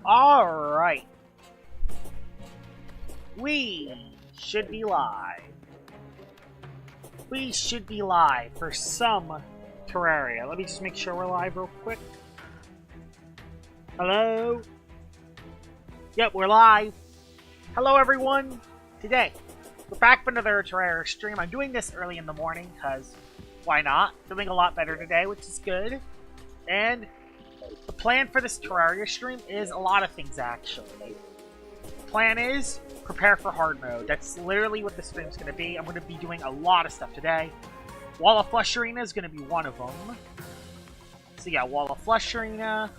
Alright. We should be live. We should be live for some Terraria. Let me just make sure we're live real quick. Hello? Yep, we're live. Hello, everyone. Today, we're back for another Terraria stream. I'm doing this early in the morning because why not? Feeling a lot better today, which is good. And the plan for this Terraria stream is a lot of things, actually. The plan is prepare for hard mode. That's literally what the stream's going to be. I'm going to be doing a lot of stuff today. Wall of Flush Arena is going to be one of them. So yeah, Wall of Flush Arena.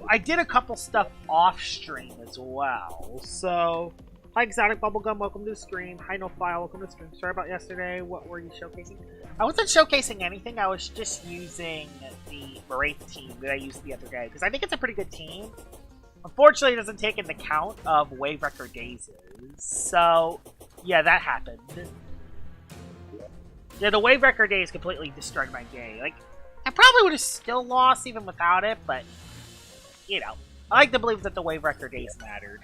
I did a couple stuff off stream as well. So, hi Exotic Bubblegum, welcome to the stream. Hi No File, welcome to the stream. Sorry about yesterday. What were you showcasing? I wasn't showcasing anything. I was just using the Wraith team that I used the other day because I think it's a pretty good team. Unfortunately, it doesn't take into account of Wave Wrecker Dazes. So, yeah, that happened. Yeah, the Wave Wrecker Daze completely destroyed my game. Like, I probably would have still lost even without it, but, you know, I like to believe that the Wave Wrecker Daze mattered.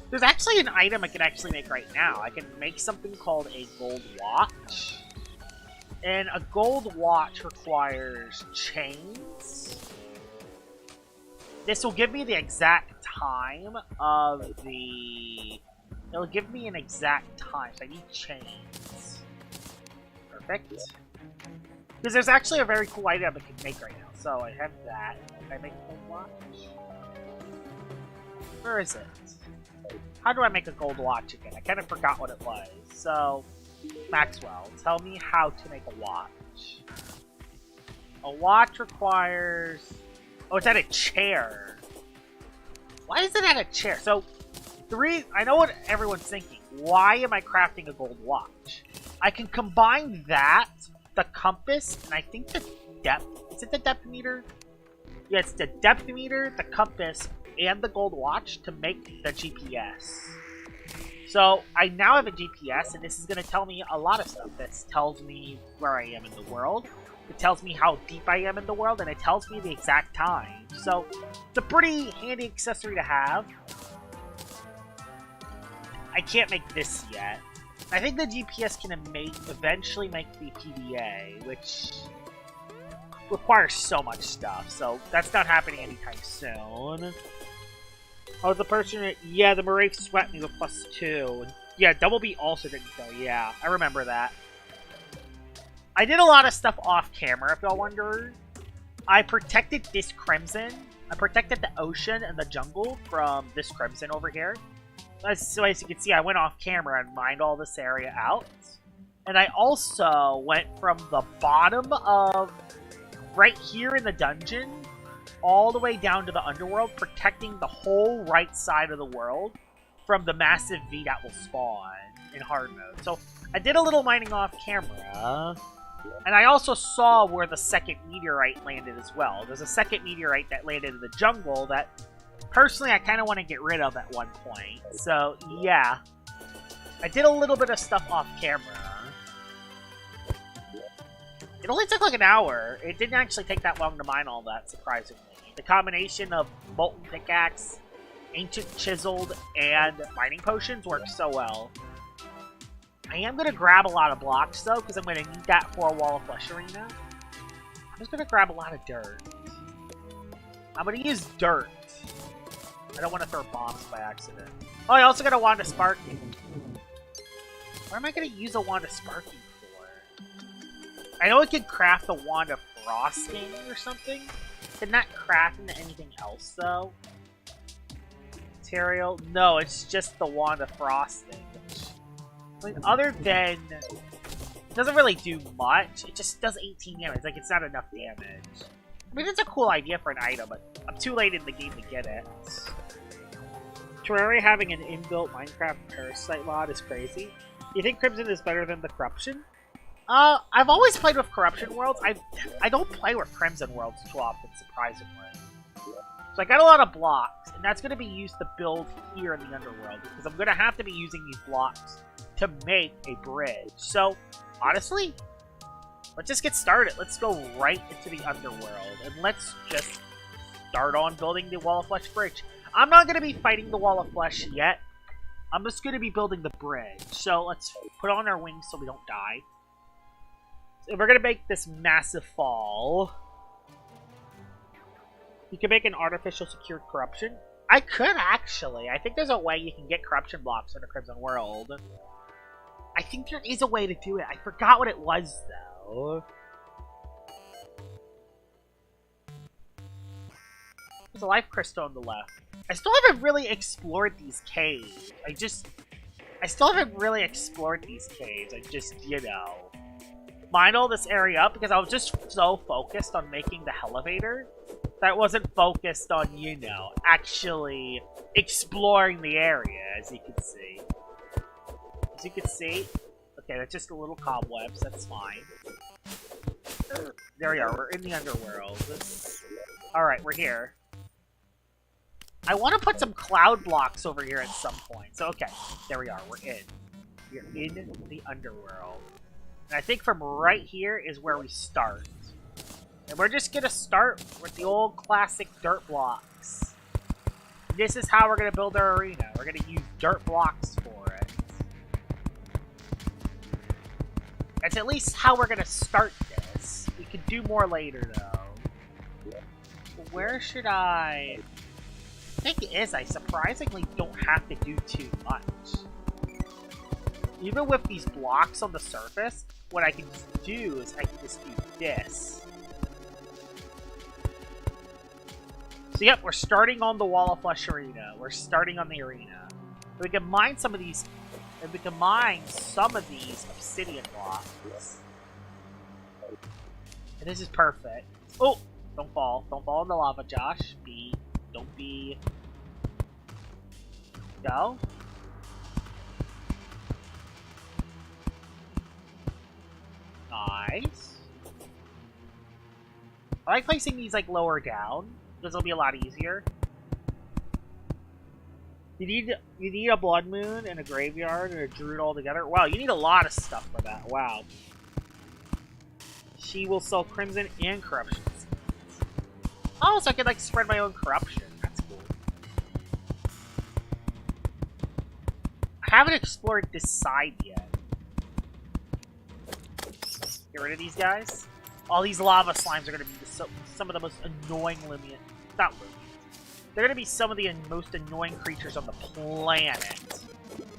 There's actually an item I can actually make right now. I can make something called a gold watch. And a gold watch requires chains. This will give me the exact time of the... It'll give me an exact time, so I need chains. Perfect. Because there's actually a very cool item I can make right now. So I have that. Can I make a gold watch? Where is it? How do I make a gold watch again? I kind of forgot what it was. So, Maxwell, tell me how to make a watch. A watch requires... Oh, it's at a chair. Why is it at a chair? So, I know what everyone's thinking. Why am I crafting a gold watch? I can combine that, the compass, and I think the depth. Is it the depth meter? Yeah, it's the depth meter, the compass, and the gold watch to make the GPS. So, I now have a GPS, and this is going to tell me a lot of stuff. This tells me where I am in the world. It tells me how deep I am in the world, and it tells me the exact time. So, it's a pretty handy accessory to have. I can't make this yet. I think the GPS can eventually make the PDA, which requires so much stuff. So, that's not happening anytime soon. Oh, the person... Yeah, the Marave swept me with +2. Yeah, Double B also didn't go. Yeah, I remember that. I did a lot of stuff off camera, if y'all wonder. I protected this Crimson. I protected the ocean and the jungle from this Crimson over here. So as you can see, I went off camera and mined all this area out. And I also went from the bottom of right here in the dungeon all the way down to the underworld, protecting the whole right side of the world from the massive V that will spawn in hard mode. So I did a little mining off camera. And I also saw where the second meteorite landed as well. There's a second meteorite that landed in the jungle that, personally, I kind of want to get rid of at one point. So, yeah. I did a little bit of stuff off camera. It only took like an hour. It didn't actually take that long to mine all that, surprisingly. The combination of Molten Pickaxe, Ancient Chiseled, and Mining Potions works so well. I am going to grab a lot of blocks, though, because I'm going to need that for a Wall of Flush Arena. I'm just going to grab a lot of dirt. I'm going to use dirt. I don't want to throw bombs by accident. Oh, I also got a Wand of Sparking. What am I going to use a Wand of Sparking for? I know I could craft a Wand of Frosting or something. Can that craft into anything else, though? Material? No, it's just the Wand of Frosting. I mean, other than... It doesn't really do much. It just does 18 damage. Like, it's not enough damage. I mean, it's a cool idea for an item, but I'm too late in the game to get it. Terraria having an inbuilt Minecraft Parasite mod is crazy. You think Crimson is better than the Corruption? I've always played with Corruption Worlds. I don't play with Crimson Worlds too often, surprisingly. So I got a lot of blocks, and that's going to be used to build here in the Underworld, because I'm going to have to be using these blocks to make a bridge. So, honestly, let's just get started. Let's go right into the Underworld, and let's just start on building the Wall of Flesh bridge. I'm not going to be fighting the Wall of Flesh yet. I'm just going to be building the bridge. So let's put on our wings so we don't die. So we're going to make this massive fall. You can make an artificial secured corruption. I could actually. I think there's a way you can get corruption blocks in the Crimson World. I think there is a way to do it. I forgot what it was, though. There's a life crystal on the left. I still haven't really explored these caves. I still haven't really explored these caves. I just, you know, mine all this area up because I was just so focused on making the elevator that I wasn't focused on, you know, actually exploring the area, as you can see. As you can see, okay, that's just a little cobwebs, that's fine. There we are, we're in the underworld. Alright, we're here. I want to put some cloud blocks over here at some point. So, okay, there we are, we're in. We're in the underworld. And I think from right here is where we start. And we're just gonna start with the old classic dirt blocks. This is how we're gonna build our arena. We're gonna use dirt blocks for it. That's at least how we're gonna start this. We could do more later, though. Where should I... The thing is, I surprisingly don't have to do too much. Even with these blocks on the surface, what I can just do is I can just do this. So yep, we're starting on the Wall of Flesh arena. We're starting on the arena. We can mine some of these, and we can mine some of these obsidian blocks. And this is perfect. Oh, don't fall in the lava, Josh. Don't be. Go. Nice. I like placing these like lower down. This will be a lot easier. You need a blood moon and a graveyard and a druid all together. Wow, you need a lot of stuff for that. Wow. She will sell crimson and corruption. Oh, so I can like spread my own corruption. That's cool. I haven't explored this side yet. Get rid of these guys. All these lava slimes are going to be some of the most annoying Lumion. Not Lumions. They're going to be some of the most annoying creatures on the planet.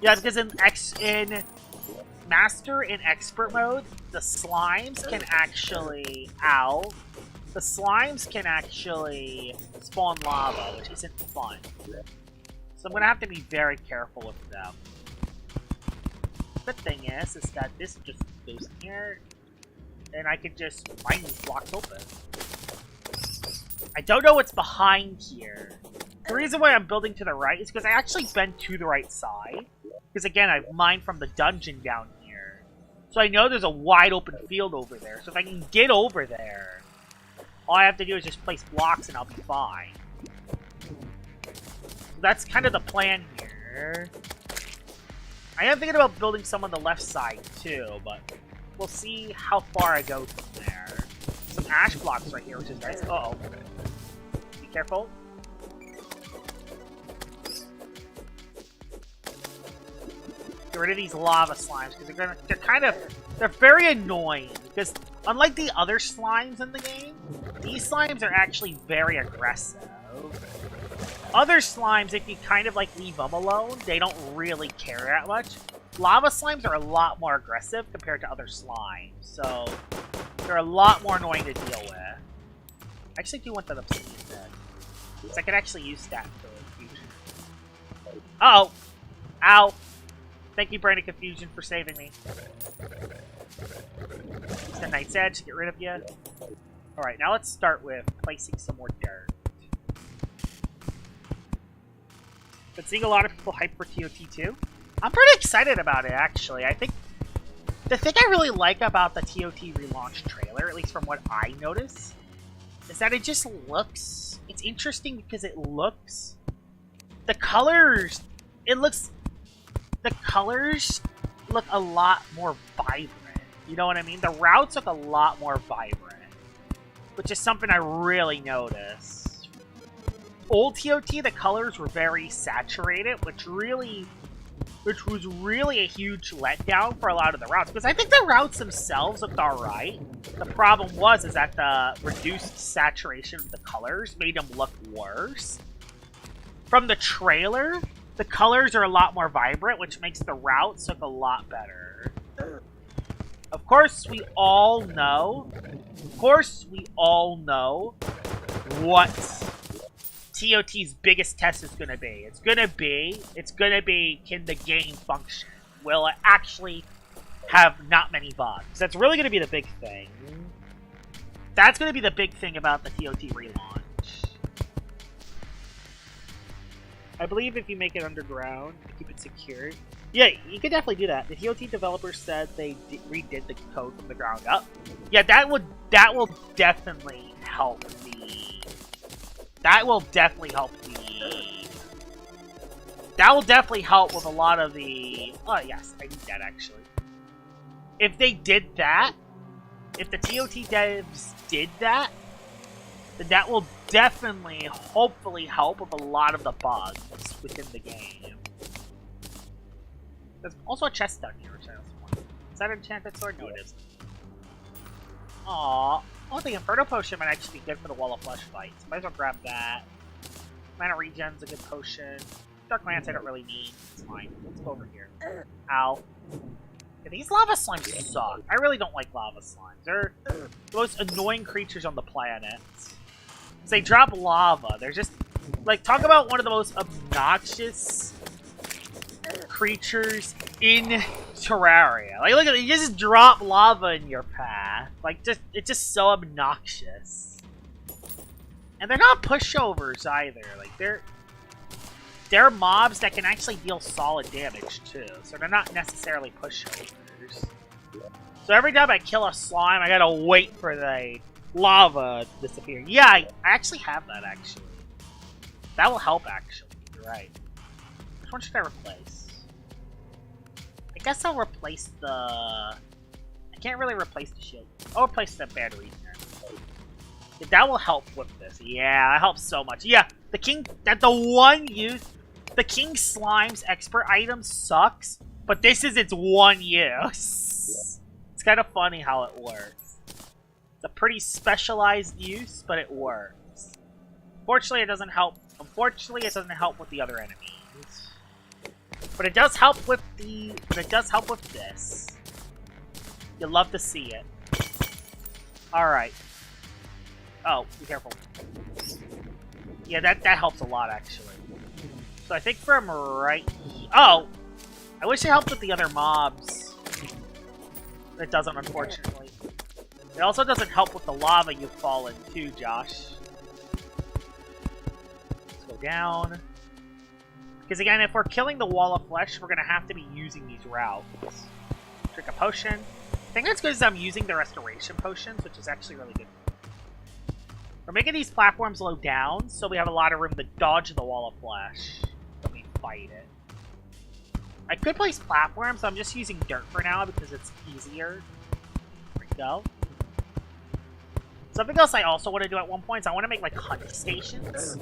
Yeah, because in Master and Expert mode, the slimes can actually... Ow. The slimes can actually spawn lava, which isn't fun. So I'm going to have to be very careful with them. The thing is that this just goes in here, and I can just mine these blocks open. I don't know what's behind here. The reason why I'm building to the right is because I actually bend to the right side. Because again, I've mined from the dungeon down here. So I know there's a wide open field over there. So if I can get over there, all I have to do is just place blocks and I'll be fine. So that's kind of the plan here. I am thinking about building some on the left side too, but we'll see how far I go from there. Some ash blocks right here, which is nice. Uh-oh. Be careful. Get rid of these lava slimes, because they're very annoying, because unlike the other slimes in the game, these slimes are actually very aggressive. Other slimes, if you kind of like leave them alone, they don't really care that much. Lava slimes are a lot more aggressive compared to other slimes, so they're a lot more annoying to deal with. I actually do want that obsidian then, because I could actually use that for fusion. Uh-oh! Ow! Thank you, Brain of Confusion, for saving me. Use the Knight's Edge to get rid of you. Alright, now let's start with placing some more dirt. Been seeing a lot of people hype for TOT2. I'm pretty excited about it, actually. I think the thing I really like about the TOT relaunch trailer, at least from what I notice, is that it just looks... It's interesting because it looks... The colors look a lot more vibrant. You know what I mean? The routes look a lot more vibrant, which is something I really notice. old TOT, the colors were very saturated, which was really a huge letdown for a lot of the routes. Because I think the routes themselves looked alright. The problem is that the reduced saturation of the colors made them look worse. From the trailer, the colors are a lot more vibrant, which makes the routes look a lot better. Of course, we all know what TOT's biggest test is going to be. It's going to be, can the game function? Will it actually have not many bugs? That's really going to be the big thing. That's going to be the big thing about the TOT relaunch. I believe if you make it underground, keep it secured. Yeah, you could definitely do that. The TOT developers said they redid the code from the ground up. Yeah, that will definitely help the... That will definitely help with a lot of the... Oh, yes, I need that, actually. If they did that, if the TOT devs did that, then that will definitely, hopefully, help with a lot of the bugs within the game. There's also a chest down here, which I also want. Is that an enchanted sword? No, it isn't. Aww. Oh, the Inferno Potion might actually be good for the Wall of Flesh fight. So might as well grab that. Mana Regen's a good potion. Dark Lance I don't really need. It's fine. Let's go over here. Ow. Yeah, these lava slimes suck. I really don't like lava slimes. They're the most annoying creatures on the planet. They drop lava. They're just... Like, talk about one of the most obnoxious creatures in Terraria. Like, look at it, you just drop lava in your path. Like, it's just so obnoxious. And they're not pushovers either. Like, they're mobs that can actually deal solid damage too. So they're not necessarily pushovers. So every time I kill a slime, I gotta wait for the lava to disappear. Yeah, I actually have that, actually. That will help, actually. You're right. Which one should I replace? I guess I'll replace the... I can't really replace the shield. I'll replace the battery here. Yeah, that will help with this. Yeah, that helps so much. Yeah, the king... The King Slime's expert item sucks, but this is its one use. It's kind of funny how it works. It's a pretty specialized use, but it works. Fortunately, it doesn't help. Unfortunately, it doesn't help with the other enemies. But it does help with the... But it does help with this. You'll love to see it. Alright. Oh, be careful. Yeah, that helps a lot, actually. So I think from right... Oh! I wish it helped with the other mobs. It doesn't, unfortunately. It also doesn't help with the lava you fall into, Josh. Let's go down. Because again, if we're killing the Wall of Flesh, we're going to have to be using these routes. Drink a potion. I think that's good as I'm using the restoration potions, which is actually really good. We're making these platforms low down, so we have a lot of room to dodge the Wall of Flesh when we fight it. I could place platforms, so I'm just using dirt for now because it's easier. There we go. Something else I also want to do at one point is I want to make like hunt stations.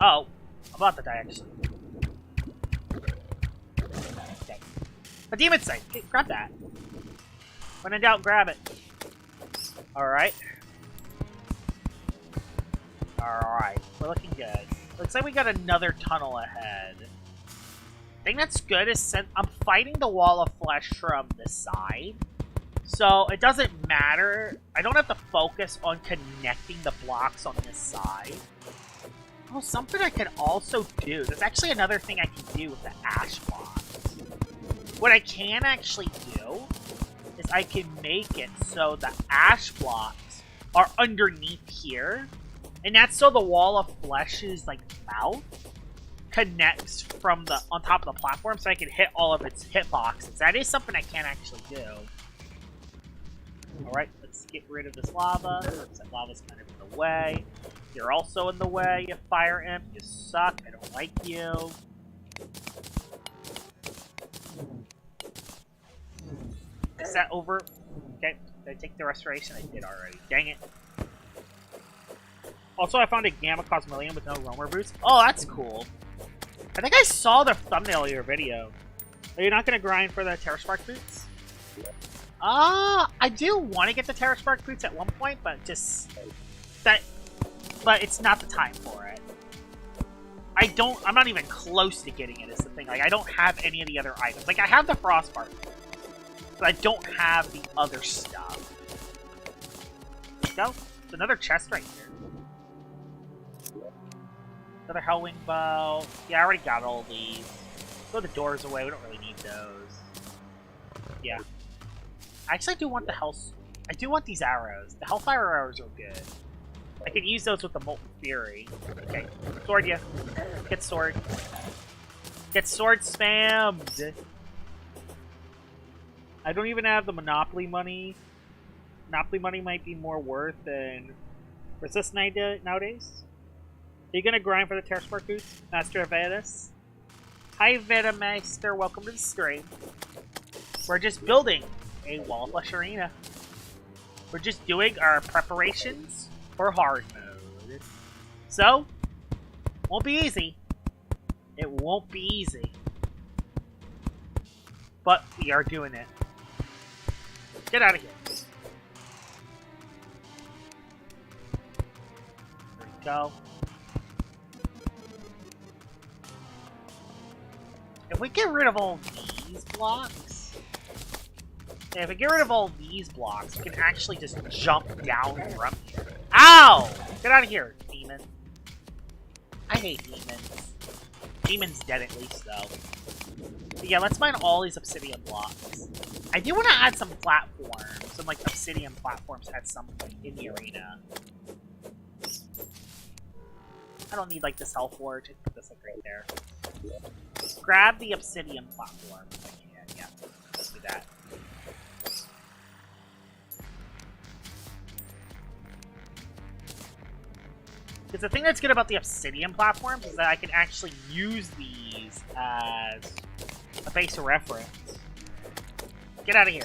Oh, I'm about to die actually. Okay. A demon sight. Hey, grab that. When in doubt, grab it. Alright. Alright. We're looking good. Looks like we got another tunnel ahead. The thing that's good is since I'm fighting the Wall of Flesh from this side. So it doesn't matter. I don't have to focus on connecting the blocks on this side. Oh, something I can also do. There's actually another thing I can do with the ash blocks. What I can actually do is I can make it so the ash blocks are underneath here. And that's so the Wall of Flesh's like mouth connects from the on top of the platform so I can hit all of its hitboxes. That is something I can actually do. Alright, let's get rid of this lava. That lava's kind of in the way. You're also in the way, you fire imp. You suck. I don't like you. Is that over? Okay, did I take the restoration? I did already. Dang it. Also, I found a Gamma Cosmillion with no roamer boots. Oh, that's cool. I think I saw the thumbnail of your video. Are you not going to grind for the Terra Spark boots? I do want to get the Terra Spark boots at one point, but just... But it's not the time for it. I'm not even close to getting it, is the thing. Like, I don't have any of the other items. Like, I have the Frostbark, but I don't have the other stuff. Go. There's another chest right here. Another Hellwing bow. Yeah, I already got all these. Throw the doors away. We don't really need those. Yeah. I actually do want the I do want these arrows. The Hellfire arrows are good. I could use those with the Molten Fury. Okay. Sword you. Get sword. Get sword spammed! I don't even have the Monopoly money. Monopoly money might be more worth than Resist nowadays. Are you gonna grind for the Terra Spark boots, Master Vedas? Hi Vedameister, welcome to the stream. We're just building a Wall of Flesh arena. We're just doing our preparations for hard mode. So, won't be easy. It won't be easy. But we are doing it. Get out of here. There we go. If we get rid of all these blocks... Yeah, if we get rid of all these blocks, we can actually just jump down from here. Ow! Get out of here, demon. I hate demons. Demon's dead at least, though. But yeah, let's mine all these obsidian blocks. I do want to add some platforms, some like obsidian platforms at some point in the arena. I don't need like this hell forge. Just put this like right there. Grab the obsidian platform if I can. Yeah, let's do that. Because the thing that's good about the obsidian platforms is that I can actually use these as a base of reference. Get out of here.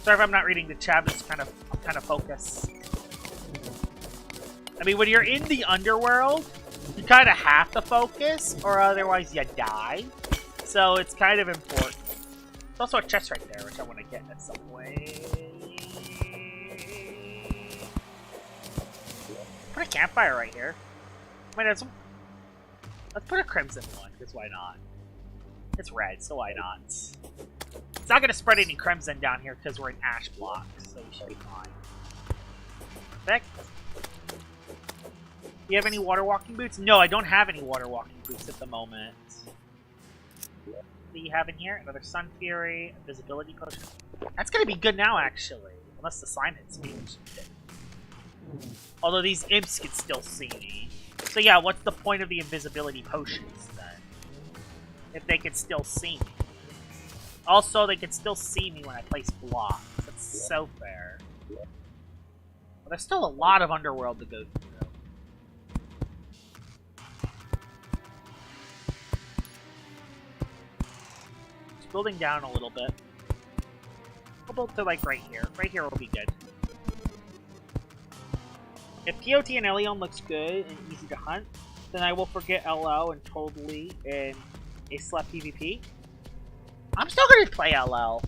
Sorry if I'm not reading the chat, I'm kind of focused. I mean, when you're in the underworld, you kind of have to focus, or otherwise you die. So it's kind of important. There's also a chest right there, which I want to get at some way. Put a campfire right here. I mean, let's put a crimson one, because why not? It's red, so why not? It's not going to spread any crimson down here because we're in ash blocks, so we should be fine. Perfect. Do you have any water walking boots? No, I don't have any water walking boots at the moment. What do you have in here? Another Sun Fury, Invisibility Potion. That's going to be good now, actually. Unless the slime hits me. Although these imps can still see me. So yeah, what's the point of the invisibility potions, then? If they can still see me. Also, they can still see me when I place blocks. That's so fair. But there's still a lot of underworld to go through. Just building down a little bit. We'll build to like right here. Right here will be good. If POT and Elion looks good and easy to hunt, then I will forget LL and totally in a slap PvP. I'm still going to play LL.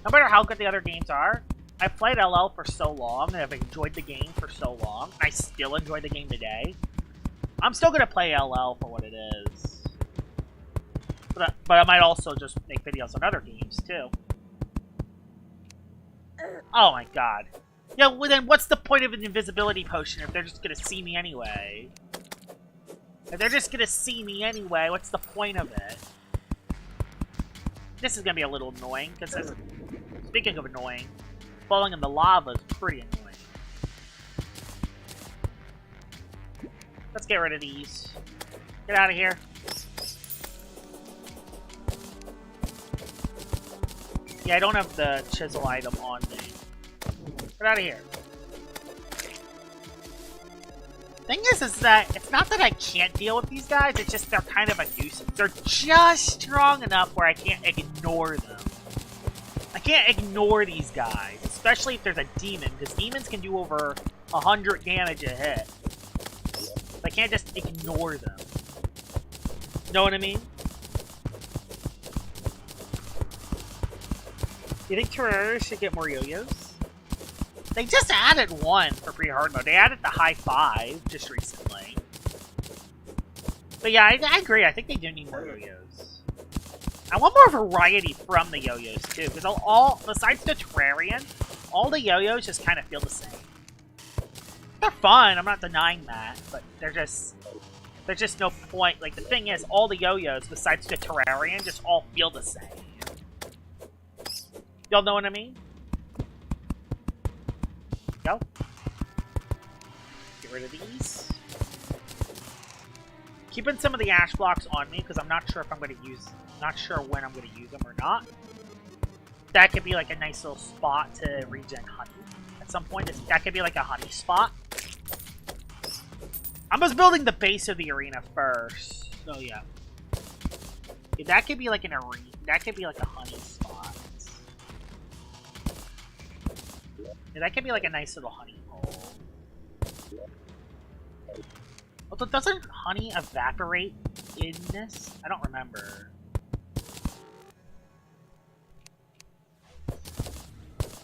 No matter how good the other games are, I've played LL for so long, and I've enjoyed the game for so long, and I still enjoy the game today. I'm still going to play LL for what it is. But I might also just make videos on other games, too. Oh my god. Yeah, well then what's the point of an invisibility potion if they're just gonna see me anyway? If they're just gonna see me anyway, what's the point of it? This is gonna be a little annoying, because speaking of annoying, falling in the lava is pretty annoying. Let's get rid of these. Get out of here. Yeah, I don't have the chisel item on me. Get out of here. Thing is that it's not that I can't deal with these guys, it's just they're kind of a nuisance. They're just strong enough where I can't ignore them. I can't ignore these guys. It's especially if there's a demon, because demons can do over 100 damage a hit. I can't just ignore them. Know what I mean? You think Terraria should get more yo-yos? They just added one for pre-hard mode. They added the high 5 just recently. But yeah, I agree. I think they do need more yo-yos. I want more variety from the yo-yos too, because all besides the Terrarian, all the yo-yos just kind of feel the same. They're fun. I'm not denying that, but there's just no point. Like the thing is, all the yo-yos besides the Terrarian just all feel the same. Y'all know what I mean? Go. Get rid of these. Keeping some of the ash blocks on me because I'm not sure if I'm going to use. Not sure when I'm going to use them or not. That could be like a nice little spot to regen honey at some point. That could be like a honey spot. I'm just building the base of the arena first. So yeah. That could be like an arena. That could be like a honey spot. Yeah, that could be like a nice little honey hole. Although, doesn't honey evaporate in this? I don't remember.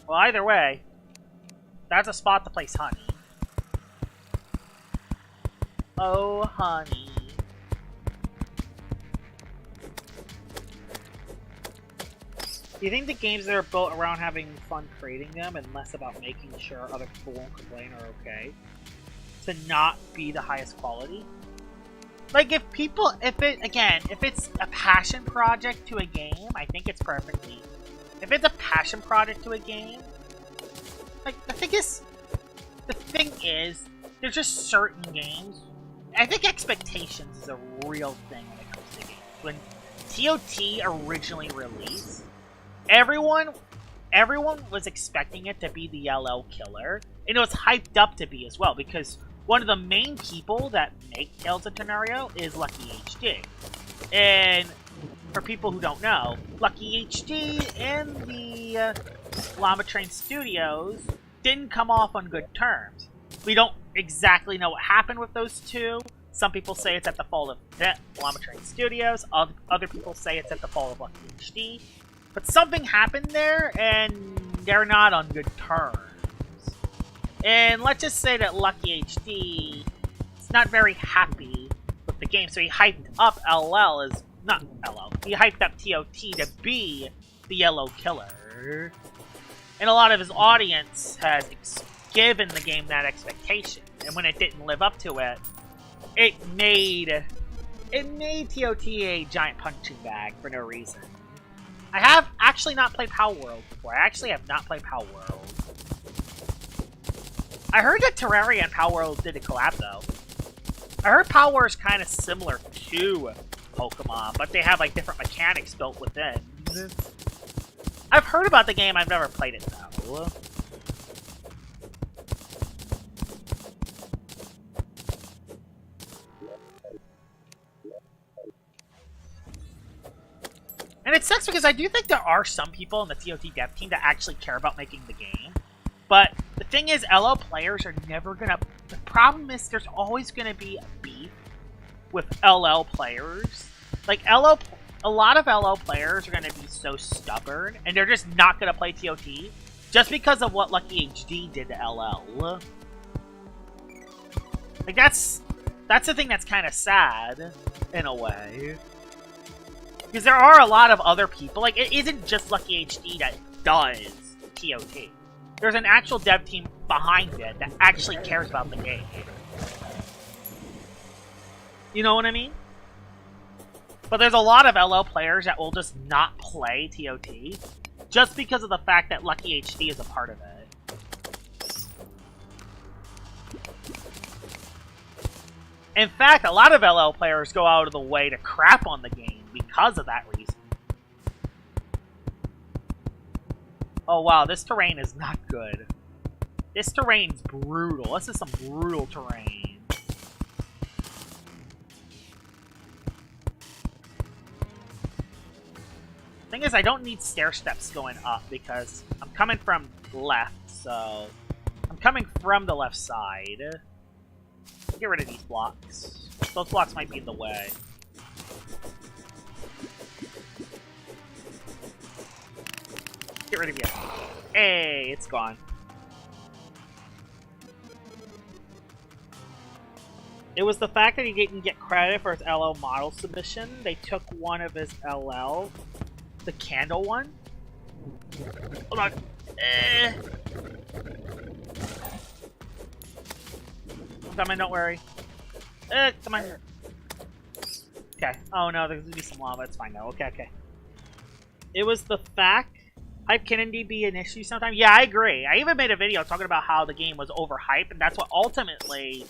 Well, either way, that's a spot to place honey. Oh, honey. Do you think the games that are built around having fun creating them and less about making sure other people won't complain are okay to not be the highest quality? Like if it's a passion project to a game, I think it's perfectly. If it's a passion project to a game, like the thing is, there's just certain games. I think expectations is a real thing when it comes to games. When TOT originally released, everyone was expecting it to be the LL killer, and it was hyped up to be as well, because one of the main people that make Tales of Terraria is Lucky HD. And for people who don't know, Lucky HD and the Llama Train Studios didn't come off on good terms. We don't exactly know what happened with those two. Some people say it's at the fault of Llama Train Studios. Other people say it's at the fault of Lucky HD. But something happened there, and they're not on good terms. And let's just say that Lucky HD is not very happy with the game, so he hyped up he hyped up TOT to be the Yellow Killer. And a lot of his audience has given the game that expectation, and when it didn't live up to it, it made TOT a giant punching bag for no reason. I have actually not played Power World before. I actually have not played Power World. I heard that Terraria and Power World did a collab, though. I heard Power World is kind of similar to Pokemon, but they have, like, different mechanics built within. I've heard about the game, I've never played it, though. And it sucks because I do think there are some people in the TOT dev team that actually care about making the game. But the thing is, LO players are never gonna... The problem is there's always gonna be a beef with LL players. Like, a lot of LO players are gonna be so stubborn, and they're just not gonna play TOT just because of what Lucky HD did to LL. Like, that's the thing that's kind of sad, in a way. Because there are a lot of other people. Like, it isn't just Lucky HD that does TOT. There's an actual dev team behind it that actually cares about the game. You know what I mean? But there's a lot of LO players that will just not play TOT just because of the fact that Lucky HD is a part of it. In fact, a lot of LO players go out of the way to crap on the game because of that reason. Oh wow, this terrain is not good. This terrain's brutal. This is some brutal terrain. Thing is, I don't need stair steps going up because I'm coming from left, so I'm coming from the left side. Get rid of these blocks. Those blocks might be in the way. Get rid of you. Hey, it's gone. It was the fact that he didn't get credit for his LL model submission. They took one of his LL, the candle one. Hold on. I'm coming, don't worry. Come on. Okay. Oh no, there's gonna be some lava. It's fine now. Okay, okay. It was the fact. Hype can indeed be an issue sometimes. Yeah, I agree. I even made a video talking about how the game was overhyped, and that's what ultimately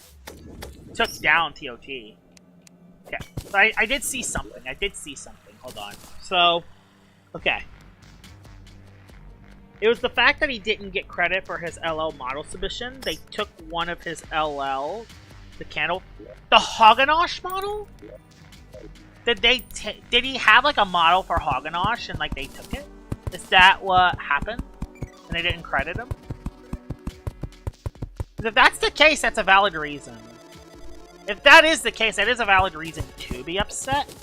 took down TOT. Okay. So I did see something. I did see something. Hold on. So, okay. It was the fact that he didn't get credit for his LL model submission. They took one of his LL, the candle, the Hagenosh model. Did he have like a model for Hagenosh and like they took it? Is that what happened? And they didn't credit him? If that's the case, that's a valid reason. If that is the case, that is a valid reason to be upset.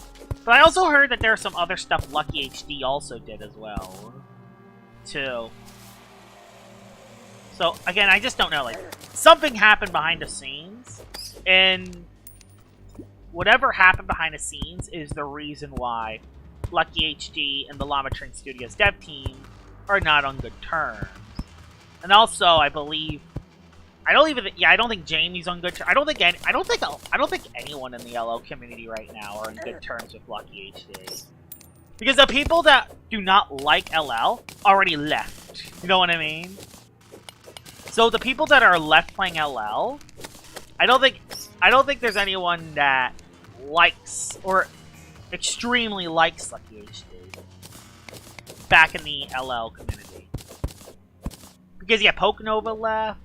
But I also heard that there's some other stuff Lucky HD also did as well. Too. So, again, I just don't know. Like, something happened behind the scenes. And whatever happened behind the scenes is the reason why Lucky HD and the Llama Train Studios dev team are not on good terms. And also, I believe, I don't think Jamie's on good terms. I don't think anyone in the LO community right now are on good terms with Lucky HD. Because the people that do not like LL already left. You know what I mean? So the people that are left playing LL, I don't think there's anyone that likes or extremely likes Lucky HD back in the LL community. Because yeah, Pokenova left,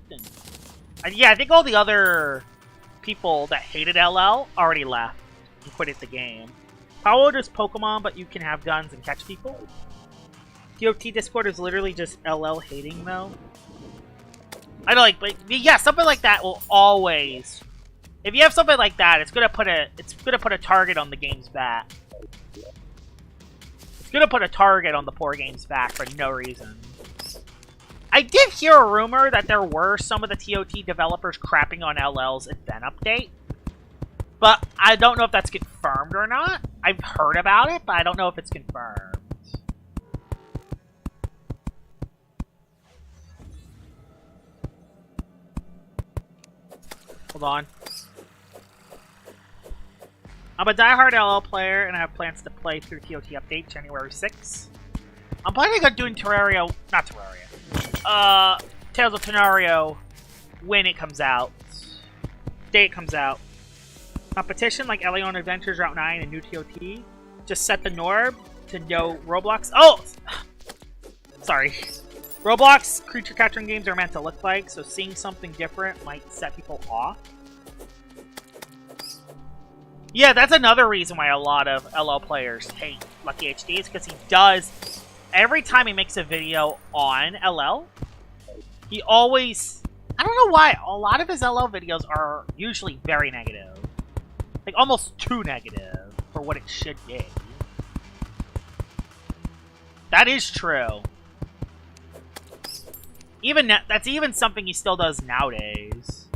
and yeah, I think all the other people that hated LL already left and quitted the game. How old is Pokemon, but you can have guns and catch people? TOT Discord is literally just LL hating though. I don't like, but yeah, something like that will always. If you have something like that, it's gonna put a target on the game's back. It's gonna put a target on the poor game's back for no reason. I did hear a rumor that there were some of the TOT developers crapping on LL's event update. But I don't know if that's confirmed or not. I've heard about it, but I don't know if it's confirmed. Hold on. I'm a diehard LL player, and I have plans to play through TOT update January 6th. I'm planning on doing Terraria, not Terraria, Tales of Terraria when it comes out. Day it comes out. Competition like Elion Adventures Route 9 and New TOT. Just set the norm to no Roblox. Oh! Sorry. Roblox creature capturing games are meant to look like, so seeing something different might set people off. Yeah, that's another reason why a lot of LL players hate Lucky HD, is because he does, every time he makes a video on LL, he always, I don't know why, a lot of his LL videos are usually very negative. Like, almost too negative for what it should be. That is true. That's even something he still does nowadays.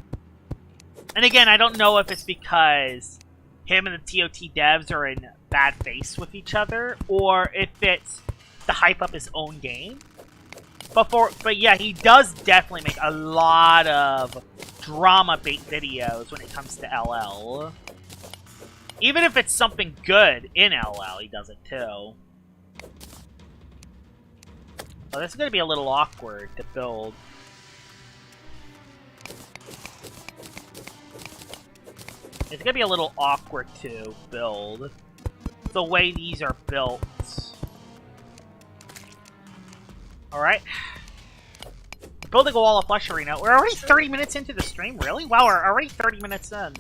And again, I don't know if it's because him and the TOT devs are in bad face with each other, or if it's to hype up his own game. But yeah, he does definitely make a lot of drama-bait videos when it comes to LL. Even if it's something good in LL, he does it too. Oh, this is going to be a little awkward to build. It's going to be a little awkward to build. The way these are built. Alright. Building a wall of flesh arena. We're already 30 minutes into the stream? Really? Wow, we're already 30 minutes in.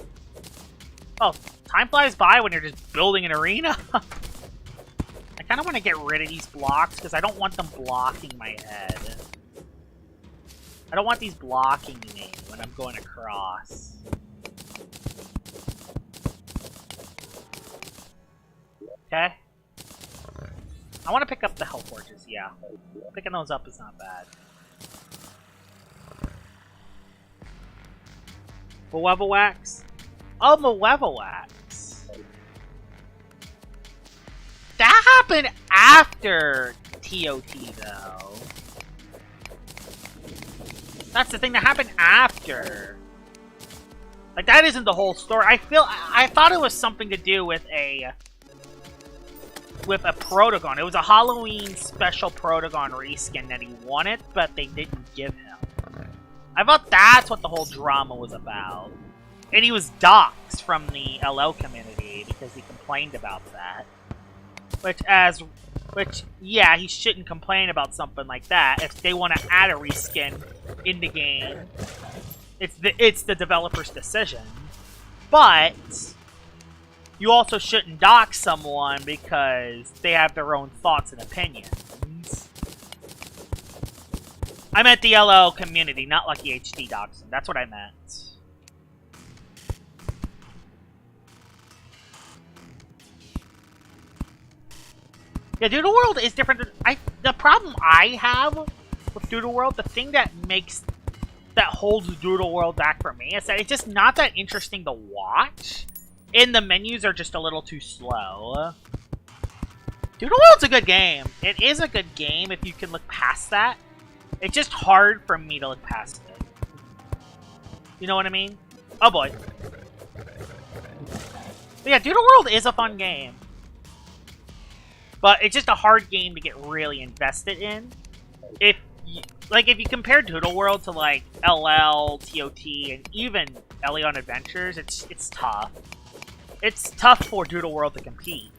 Oh, time flies by when you're just building an arena. I kind of want to get rid of these blocks because I don't want them blocking my head. I don't want these blocking me when I'm going across. Okay. I want to pick up the health torches, yeah. Picking those up is not bad. Malevolwax? Oh, Malevolwax. That happened after TOT, though. That's the thing that happened after. Like, that isn't the whole story. I thought it was something to do with a Protagon. It was a Halloween special Protagon reskin that he wanted, but they didn't give him. I thought that's what the whole drama was about. And he was doxxed from the LO community because he complained about that. Which, yeah, he shouldn't complain about something like that. If they want to add a reskin in the game, it's the developer's decision. But you also shouldn't dox someone because they have their own thoughts and opinions. I meant the LO community, not Lucky HD doxing. That's what I meant. Yeah, Doodle World is different. The problem I have with Doodle World, the thing that holds Doodle World back for me is that it's just not that interesting to watch. And the menus are just a little too slow. Doodle World's a good game. It is a good game if you can look past that. It's just hard for me to look past it. You know what I mean? Oh boy. But yeah, Doodle World is a fun game. But it's just a hard game to get really invested in. If you compare Doodle World to like LL, TOT, and even Elion Adventures, it's tough. It's tough for Doodle World to compete.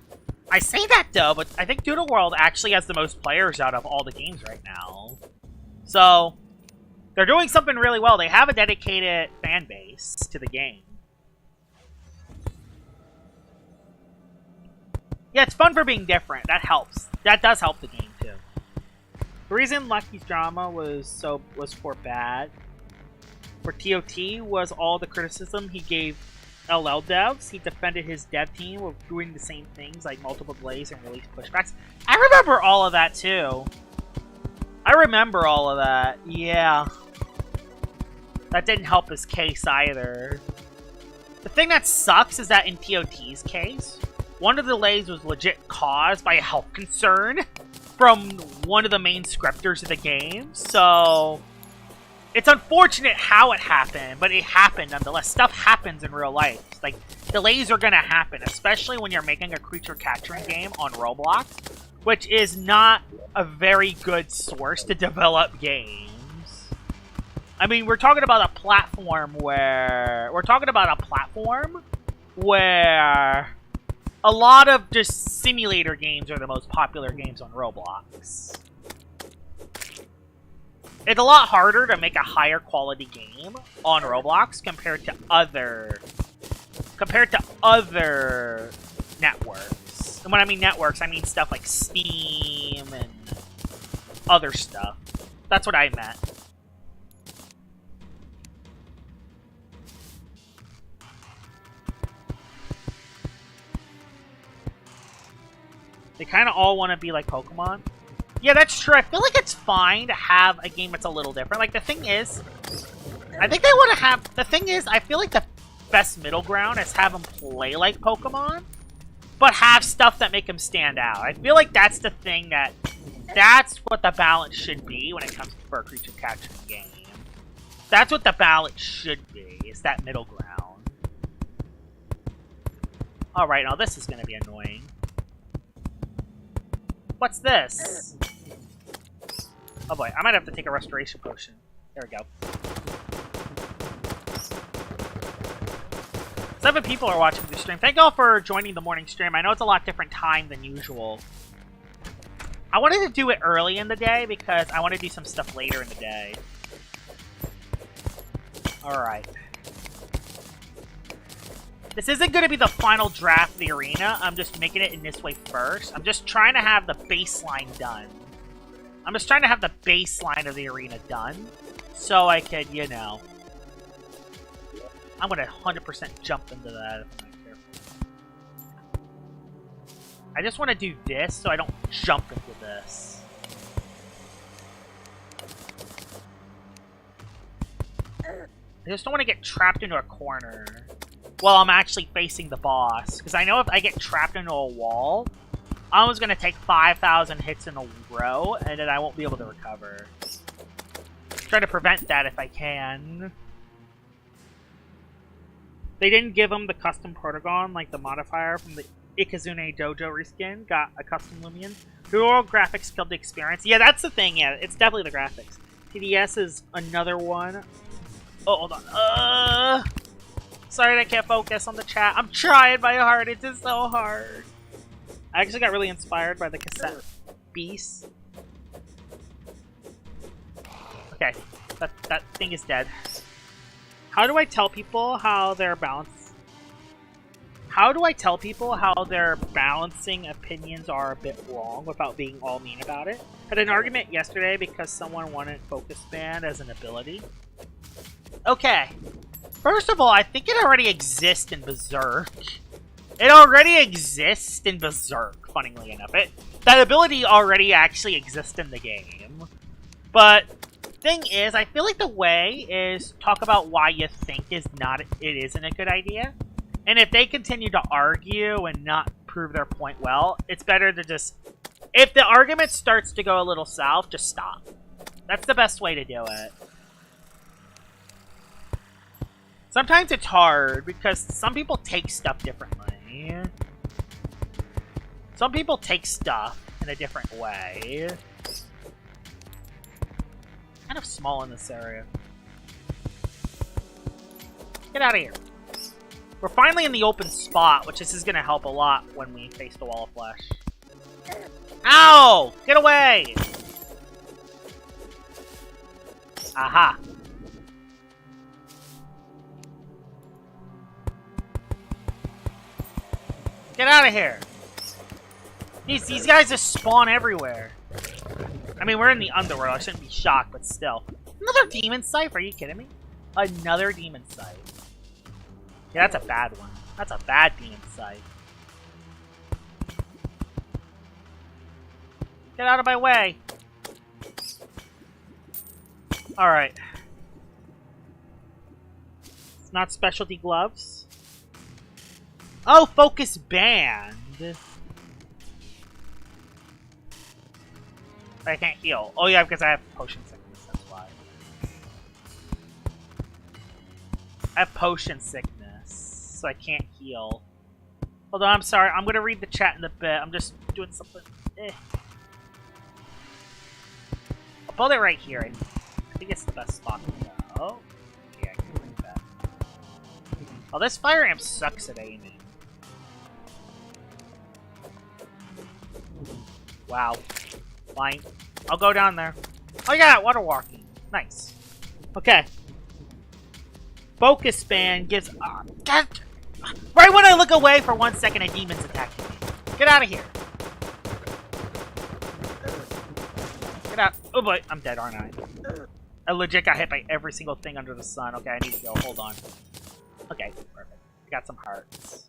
I say that though, but I think Doodle World actually has the most players out of all the games right now. So, they're doing something really well. They have a dedicated fan base to the game. Yeah, it's fun for being different. That helps. That does help the game too. The reason Lucky's drama was for bad for TOT was all the criticism he gave LL devs. He defended his dev team with doing the same things like multiple delays and release pushbacks. I remember all of that too. I remember all of that. Yeah. That didn't help his case either. The thing that sucks is that in TOT's case, one of the delays was legit caused by a health concern from one of the main scripters of the game. So, it's unfortunate how it happened, but it happened nonetheless. Stuff happens in real life. Like, delays are gonna happen, especially when you're making a creature capturing game on Roblox, which is not a very good source to develop games. I mean, we're talking about a platform where a lot of just simulator games are the most popular games on Roblox. It's a lot harder to make a higher quality game on Roblox compared to other networks. And when I mean networks, I mean stuff like Steam and other stuff. That's what I meant. They kind of all want to be like Pokemon. Yeah, that's true. I feel like it's fine to have a game that's a little different. Like, the thing is, I think they want to have... The thing is, I feel like the best middle ground is have them play like Pokemon, but have stuff that make them stand out. I feel like that's the thing that... That's what the balance should be when it comes for a creature capturing game. That's what the balance should be, is that middle ground. Alright, now this is going to be annoying. What's this? Oh boy, I might have to take a restoration potion. There we go. 7 people are watching the stream. Thank y'all for joining the morning stream. I know it's a lot different time than usual. I wanted to do it early in the day because I want to do some stuff later in the day. Alright. This isn't going to be the final draft of the arena. I'm just making it in this way first. I'm just trying to have the baseline done. I'm just trying to have the baseline of the arena done. So I could, you know... I'm going to 100% jump into that if I'm not careful. I just want to do this so I don't jump into this. I just don't want to get trapped into a corner while I'm actually facing the boss. Because I know if I get trapped into a wall, I'm just going to take 5,000 hits in a row, and then I won't be able to recover. Try to prevent that if I can. They didn't give him the custom Protagon, like the modifier from the Ikazune Dojo reskin. Got a custom Lumion. The overall graphics killed the experience. Yeah, that's the thing, yeah. It's definitely the graphics. TDS is another one. Oh, hold on. Sorry that I can't focus on the chat. I'm trying my hard. It's just so hard. I actually got really inspired by the cassette beast. Okay, that thing is dead. How do I tell people how they're balanced? How do I tell people how their balancing opinions are a bit wrong without being all mean about it? Had an argument yesterday because someone wanted Focus Band as an ability. Okay. First of all, I think it already exists in Berserk. It already exists in Berserk, funnily enough. That ability already actually exists in the game. But thing is, I feel like the way is talk about why you think it isn't a good idea. And if they continue to argue and not prove their point well, it's better to just... If the argument starts to go a little south, just stop. That's the best way to do it. Sometimes it's hard because some people take stuff differently. Some people take stuff in a different way. Kind of small in this area. Get out of here. We're finally in the open spot, which this is going to help a lot when we face the wall of flesh. Ow! Get away! Aha. Get out of here! These guys just spawn everywhere. I mean, we're in the underworld. I shouldn't be shocked, but still. Another demon scythe? Are you kidding me? Another demon scythe. Yeah, that's a bad one. That's a bad demon scythe. Get out of my way! Alright. It's not specialty gloves. Oh, Focus Band! I can't heal. Oh yeah, because I have potion sickness, that's why. I have potion sickness, so I can't heal. Hold on, I'm sorry. I'm gonna read the chat in a bit. I'm just doing something. I'll build it right here. I think it's the best spot to go. Yeah, I can read that. Oh, this fire amp sucks at aiming. Wow. Fine. I'll go down there. Oh yeah, water walking. Nice. Okay. Focus Band gives... right when I look away for 1 second, a demon's attacking me. Get out of here. Get out. Oh boy, I'm dead, aren't I? I legit got hit by every single thing under the sun. Okay, I need to go. Hold on. Okay, perfect. I got some hearts.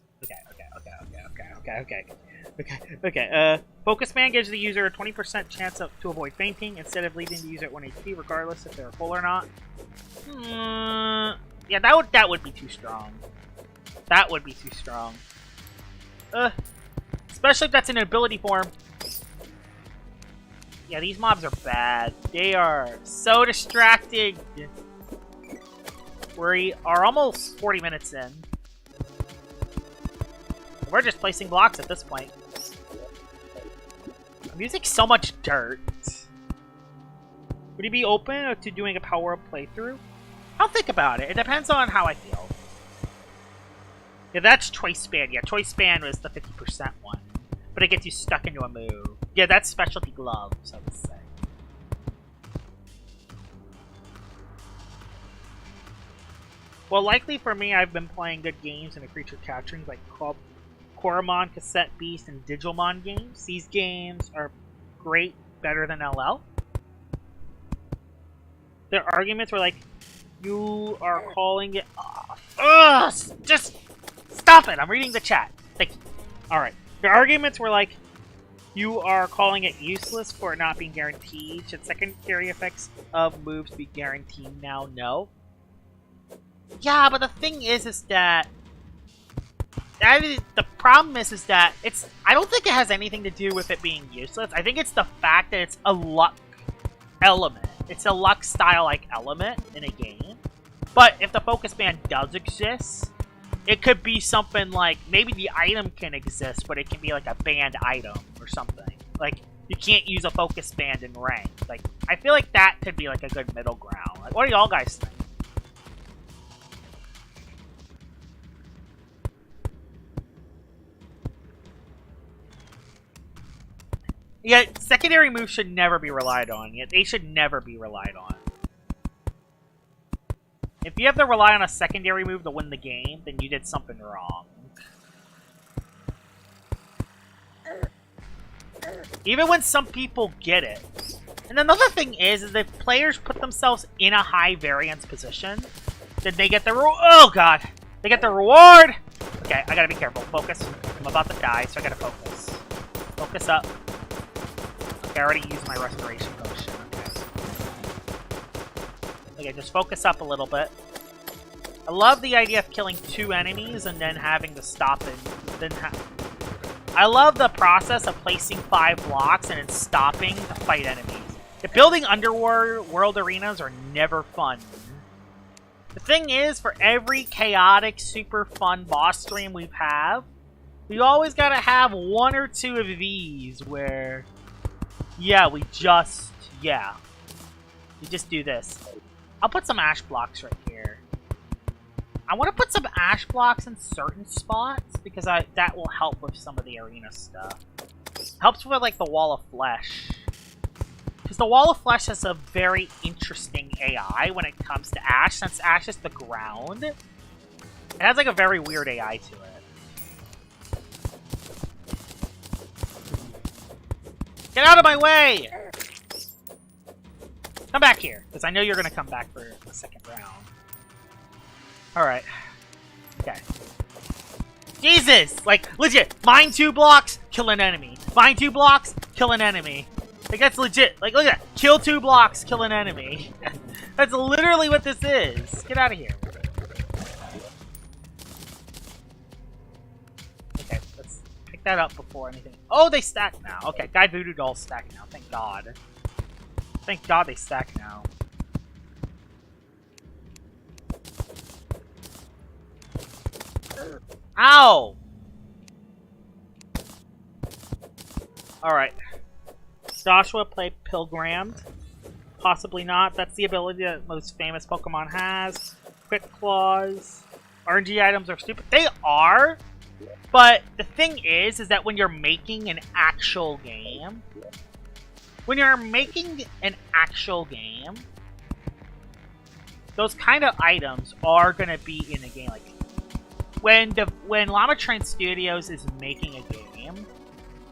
Okay. Focus Band gives the user a 20% chance to avoid fainting instead of leaving the user at 1 HP, regardless if they're full or not. Yeah, that would be too strong. That would be too strong. Especially if that's an ability form. Yeah, these mobs are bad. They are so distracting. We are almost 40 minutes in. We're just placing blocks at this point. I'm using so much dirt. Would you be open to doing a power-up playthrough? I'll think about it. It depends on how I feel. Yeah, that's Choice Band. Yeah, Choice Band was the 50% one. But it gets you stuck into a move. Yeah, that's Specialty Gloves, I would say. Well, likely for me, I've been playing good games in the creature capturing, like called Koromon, Cassette Beast, and Digimon games. These games are great, better than LL. Their arguments were like, you are calling it off. Ugh! Just stop it! I'm reading the chat. Thank you. Alright. Their arguments were like, you are calling it useless for it not being guaranteed. Should secondary effects of moves be guaranteed now? No. Yeah, but the thing is that the problem is that I don't think it has anything to do with it being useless. I think it's the fact that it's a luck element. It's a luck style-like element in a game. But if the focus band does exist, it could be something like, maybe the item can exist, but it can be like a banned item or something. Like, you can't use a focus band in rank. Like, I feel like that could be like a good middle ground. Like, what do y'all guys think? Yeah, secondary moves should never be relied on. Yeah, they should never be relied on. If you have to rely on a secondary move to win the game, then you did something wrong. Even when some people get it. And another thing is that if players put themselves in a high variance position, then they get the oh god! They get the reward! Okay, I gotta be careful. Focus. I'm about to die, so I gotta focus. Focus up. Okay, I already used my restoration potion. Okay, just focus up a little bit. I love the idea of killing 2 enemies and then having to stop and then I love the process of placing 5 blocks and then stopping to fight enemies. The building underworld arenas are never fun. The thing is, for every chaotic, super fun boss stream we always gotta have 1 or 2 of these where, yeah, we just do this. I'll put some ash blocks right here. I want to put some ash blocks in certain spots because that will help with some of the arena stuff. Helps with like the Wall of Flesh. Because the Wall of Flesh has a very interesting AI when it comes to ash. Since ash is the ground, it has like a very weird AI to it. Get out of my way! Come back here, because I know you're going to come back for the second round. Alright. Okay. Jesus! Like, legit, mine 2 blocks, kill an enemy. Mine 2 blocks, kill an enemy. Like, that's legit. Like, look at that. Kill 2 blocks, kill an enemy. That's literally what this is. Get out of here. Okay, let's pick that up before anything. Oh, they stack now. Okay, Guy Voodoo Doll stack now. Thank God. Thank God they stack now. Ow! Alright. Joshua play Pilgrimmed. Possibly not. That's the ability that most famous Pokemon has. Quick Claws. RNG items are stupid. They are! But the thing is that when you're making an actual game, those kind of items are gonna be in the game. Like when Llama Train Studios is making a game,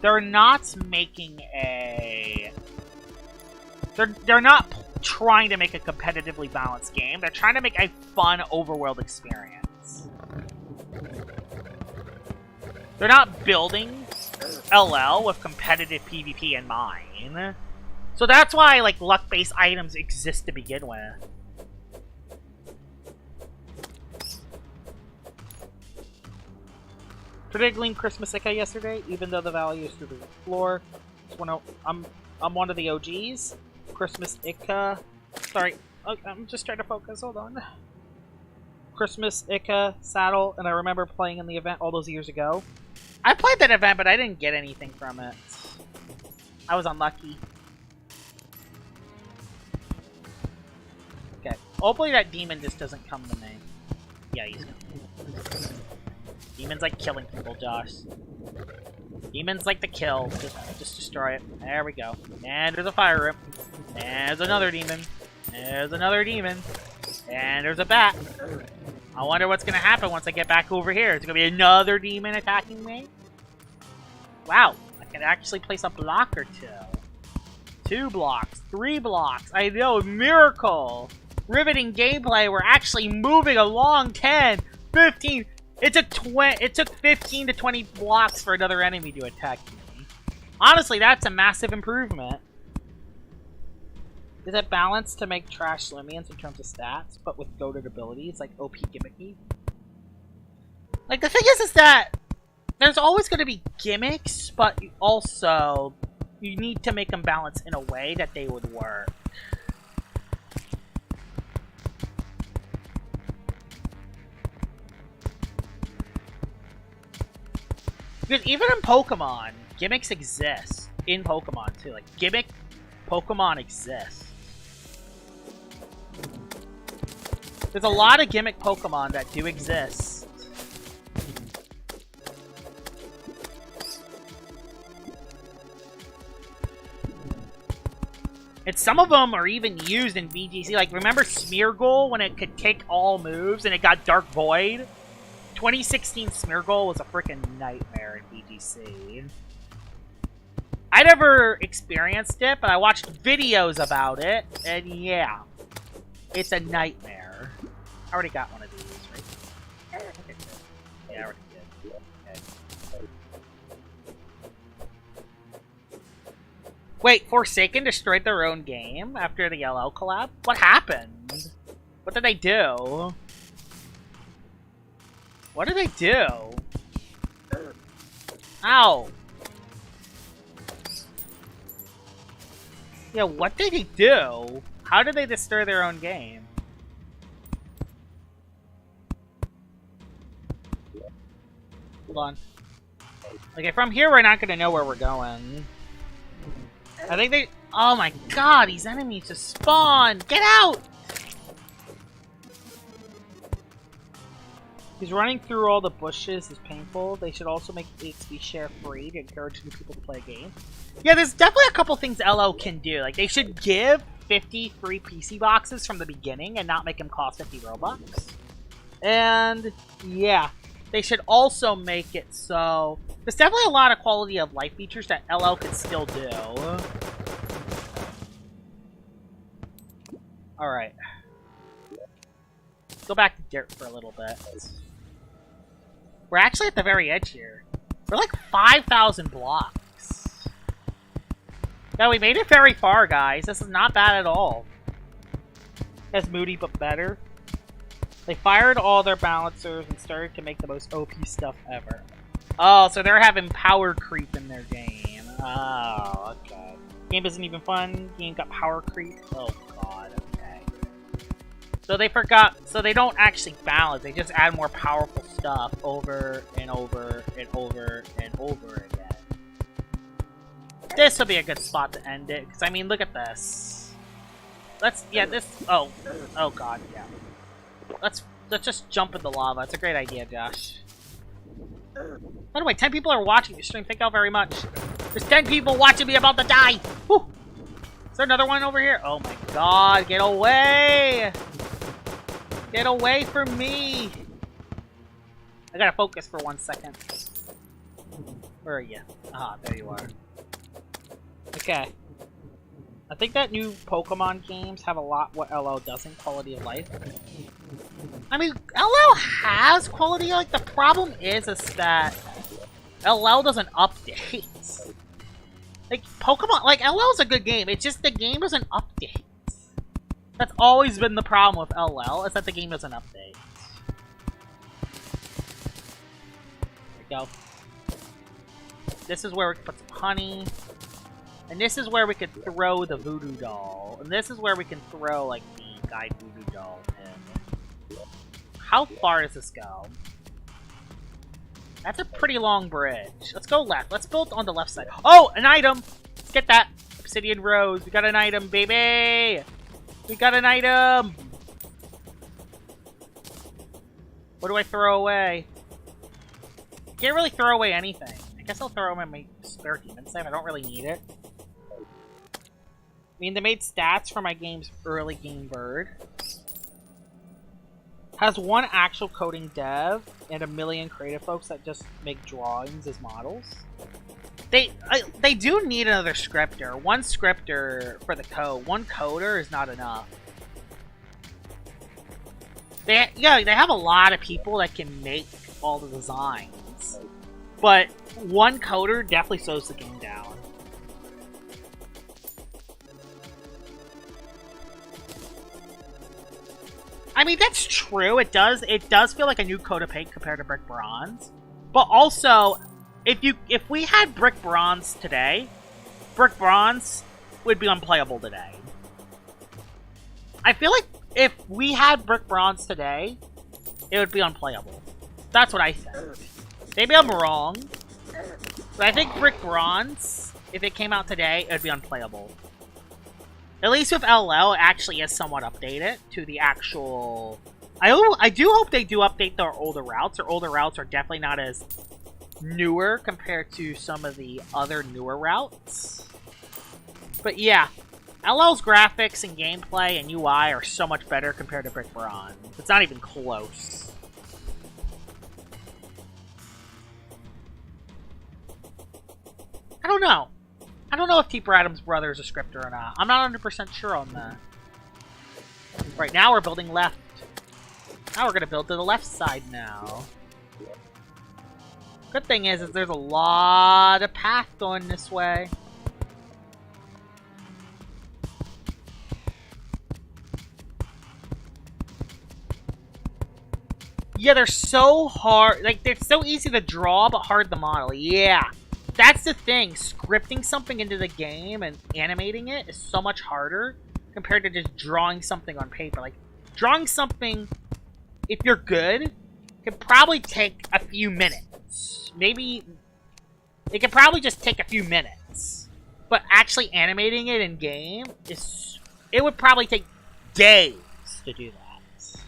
they're not making a. They're not trying to make a competitively balanced game. They're trying to make a fun overworld experience. They're not building LL with competitive PvP in mind. So that's why, like, luck-based items exist to begin with. Predicting Christmas Ica yesterday, even though the value is through the floor. I'm one of the OGs. Christmas Ica. Sorry, I'm just trying to focus. Hold on. Christmas Ica saddle, and I remember playing in the event all those years ago. I played that event, but I didn't get anything from it. I was unlucky. Okay. Hopefully that demon just doesn't come to me. Yeah, he's coming. Demons like killing people, Josh. Demons like to kill. Just destroy it. There we go. And there's a fire rip. And there's another demon. There's another demon. And there's a bat. I wonder what's gonna happen once I get back over here. It's gonna be another demon attacking me? Wow, I can actually place a block or two. 2 blocks, 3 blocks. I know, miracle! Riveting gameplay, we're actually moving along. 10, 15. It took 15 to 20 blocks for another enemy to attack me. Honestly, that's a massive improvement. Is it balanced to make trash Limians in terms of stats, but with goated abilities, like OP gimmicky? Like, the thing is that there's always going to be gimmicks, but also you need to make them balance in a way that they would work. Because even in Pokemon, gimmicks exist in Pokemon too. Like, gimmick Pokemon exists. There's a lot of gimmick Pokemon that do exist. And some of them are even used in VGC. Like, remember Smeargle when it could take all moves and it got Dark Void? 2016 Smeargle was a freaking nightmare in VGC. I never experienced it, but I watched videos about it, and yeah, it's a nightmare. I already got one of these, right? Okay, yeah, I already did. Okay. Wait, Forsaken destroyed their own game after the LL collab? What happened? What did they do? What did they do? Ow. Yeah, what did he do? How did they destroy their own game? Hold on. Okay, from here we're not gonna know where we're going. I think they... Oh my god, these enemies just spawn! Get out! He's running through all the bushes is painful. They should also make XP share free to encourage new people to play a game. Yeah, there's definitely a couple things LO can do. Like, they should give 50 free PC boxes from the beginning and not make them cost 50 Robux. And, yeah. They should also make it so... There's definitely a lot of quality of life features that LO could still do. Alright. Go back to dirt for a little bit. We're actually at the very edge here. We're like 5,000 blocks. Yeah, we made it very far, guys. This is not bad at all. As moody, but better. They fired all their balancers and started to make the most OP stuff ever. Oh, so they're having power creep in their game. Oh, okay. Game isn't even fun. Game got power creep. Oh, God. Okay. So they forgot. So they don't actually balance. They just add more powerful stuff over and over and over and over again. This will be a good spot to end it. Because, I mean, look at this. Let's, yeah, this, oh God, yeah. Let's just jump in the lava. It's a great idea, Josh. By the way, 10 people are watching the stream. Thank y'all very much. There's 10 people watching me about to die. Whew. Is there another one over here? Oh my God, get away! Get away from me! I gotta focus for 1 second. Where are you? Ah, there you are. Okay. I think that new Pokemon games have a lot what LO doesn't, quality of life. I mean, LL has quality of life. The problem is that LL doesn't update. Like, Pokemon, like, LL is a good game. It's just the game doesn't update. That's always been the problem with LL, is that the game doesn't update. There we go. This is where we can put some honey. And this is where we could throw the voodoo doll. And this is where we can throw, like, the guide voodoo doll in. How far does this go? That's a pretty long bridge. Let's go left. Let's build on the left side. Oh, an item! Let's get that. Obsidian Rose. We got an item, baby! We got an item! What do I throw away? Can't really throw away anything. I guess I'll throw away my spare demon save. I don't really need it. I mean, they made stats for my game's early game bird. Has one actual coding dev and a million creative folks that just make drawings as models. They do need another scripter. One scripter for the code. One coder is not enough. They have a lot of people that can make all the designs, but one coder definitely slows the game down. I mean, that's true. It does feel like a new coat of paint compared to Brick Bronze, but also, if we had Brick Bronze today, Brick Bronze would be unplayable today. I feel like if we had Brick Bronze today, it would be unplayable. That's what I think. Maybe I'm wrong, but I think Brick Bronze, if it came out today, it would be unplayable. At least with LL, it actually is somewhat updated to the actual... I do hope they do update their older routes. Their older routes are definitely not as newer compared to some of the other newer routes. But yeah, LL's graphics and gameplay and UI are so much better compared to Brick Bronze. It's not even close. I don't know. I don't know if Teeper Adams' brother is a scripter or not. I'm not 100% sure on that. Right now we're building left. Now we're going to build to the left side now. Good thing is there's a lot of path going this way. Yeah, they're so hard. Like, they're so easy to draw, but hard to model. Yeah. That's the thing. Scripting something into the game and animating it is so much harder compared to just drawing something on paper. Like, drawing something, if you're good, can probably take a few minutes. Maybe it could probably just take a few minutes. But actually animating it in game it would probably take days to do that.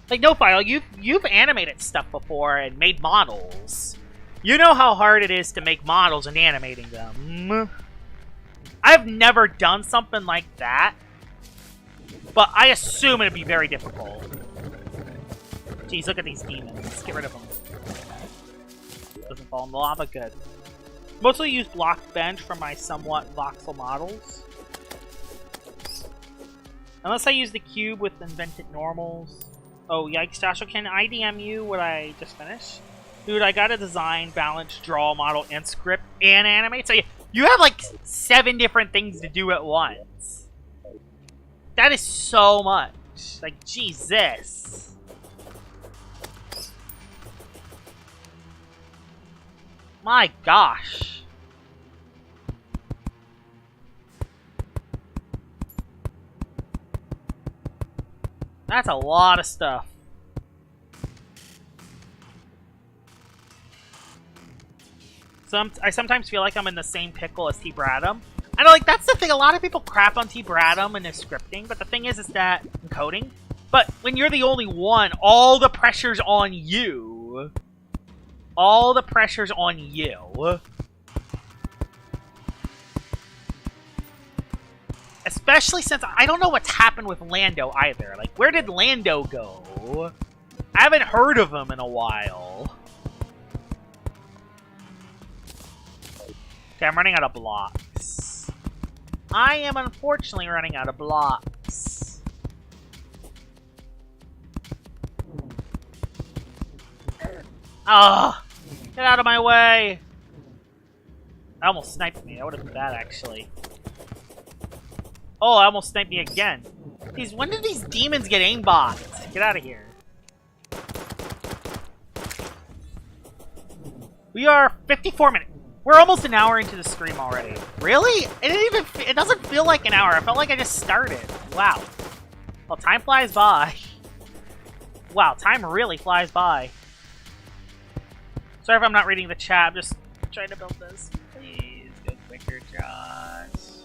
Like, no file, you've animated stuff before and made models. You know how hard it is to make models and animating them. I've never done something like that, but I assume it'd be very difficult. Jeez, look at these demons. Let's get rid of them. Doesn't fall in the lava, good. Mostly use block bench for my somewhat voxel models. Unless I use the cube with invented normals. Oh, yikes, Joshua, can I DM you what I just finished? Dude, I gotta design, balance, draw, model, and script, and animate. So you have like 7 different things to do at once. That is so much. Like, Jesus. My gosh. That's a lot of stuff. I sometimes feel like I'm in the same pickle as T. Bradham. I know, like, that's the thing. A lot of people crap on T. Bradham and his scripting, but the thing is that in coding. But when you're the only one, all the pressure's on you. All the pressure's on you. Especially since I don't know what's happened with Lando either. Like, where did Lando go? I haven't heard of him in a while. Okay, I'm running out of blocks. I am unfortunately running out of blocks. Ah! Get out of my way! I almost sniped me. That would have been bad, actually. Oh, I almost sniped me again. When did these demons get aimbots? Get out of here. We are 54 minutes. We're almost an hour into the stream already. Really? It doesn't feel like an hour. I felt like I just started. Wow. Well, time flies by. Wow, time really flies by. Sorry if I'm not reading the chat. I'm just trying to build this. Please go quicker, Josh.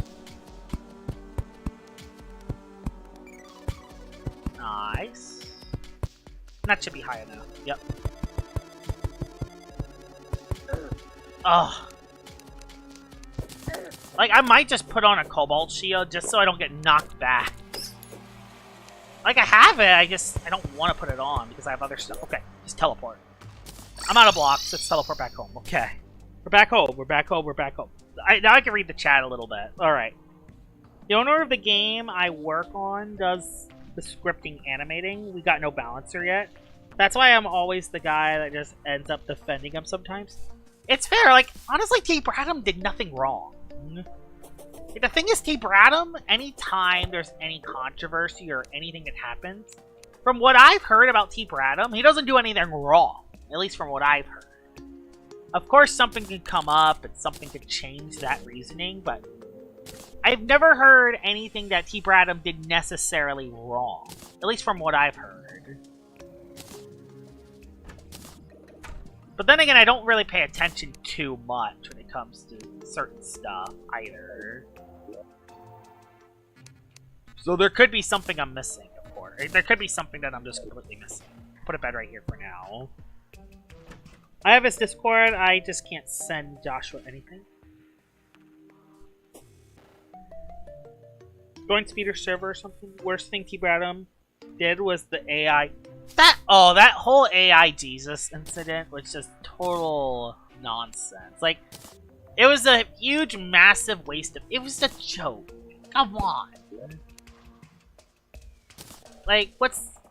Nice. That should be high enough. Yep. Ugh. Like, I might just put on a cobalt shield just so I don't get knocked back. Like, I have it, I don't want to put it on because I have other stuff. Okay, just teleport. I'm out of blocks, let's teleport back home. Okay. We're back home, we're back home, we're back home. Now I can read the chat a little bit. Alright. The owner of the game I work on does the scripting animating. We got no balancer yet. That's why I'm always the guy that just ends up defending him sometimes. It's fair, like, honestly, T. Bradham did nothing wrong. The thing is, T. Bradham, anytime there's any controversy or anything that happens, from what I've heard about T. Bradham, he doesn't do anything wrong. At least from what I've heard. Of course, something could come up and something could change that reasoning, but I've never heard anything that T. Bradham did necessarily wrong. At least from what I've heard. But then again, I don't really pay attention too much when it comes to certain stuff, either. So there could be something I'm missing, of course. There could be something that I'm just completely missing. Put a bed right here for now. I have his Discord, I just can't send Joshua anything. Going to speeder server or something? Worst thing T. Bradham did was the AI. That whole AI Jesus incident was just total nonsense. Like, it was a huge, massive waste of. It was a joke. Come on. Like,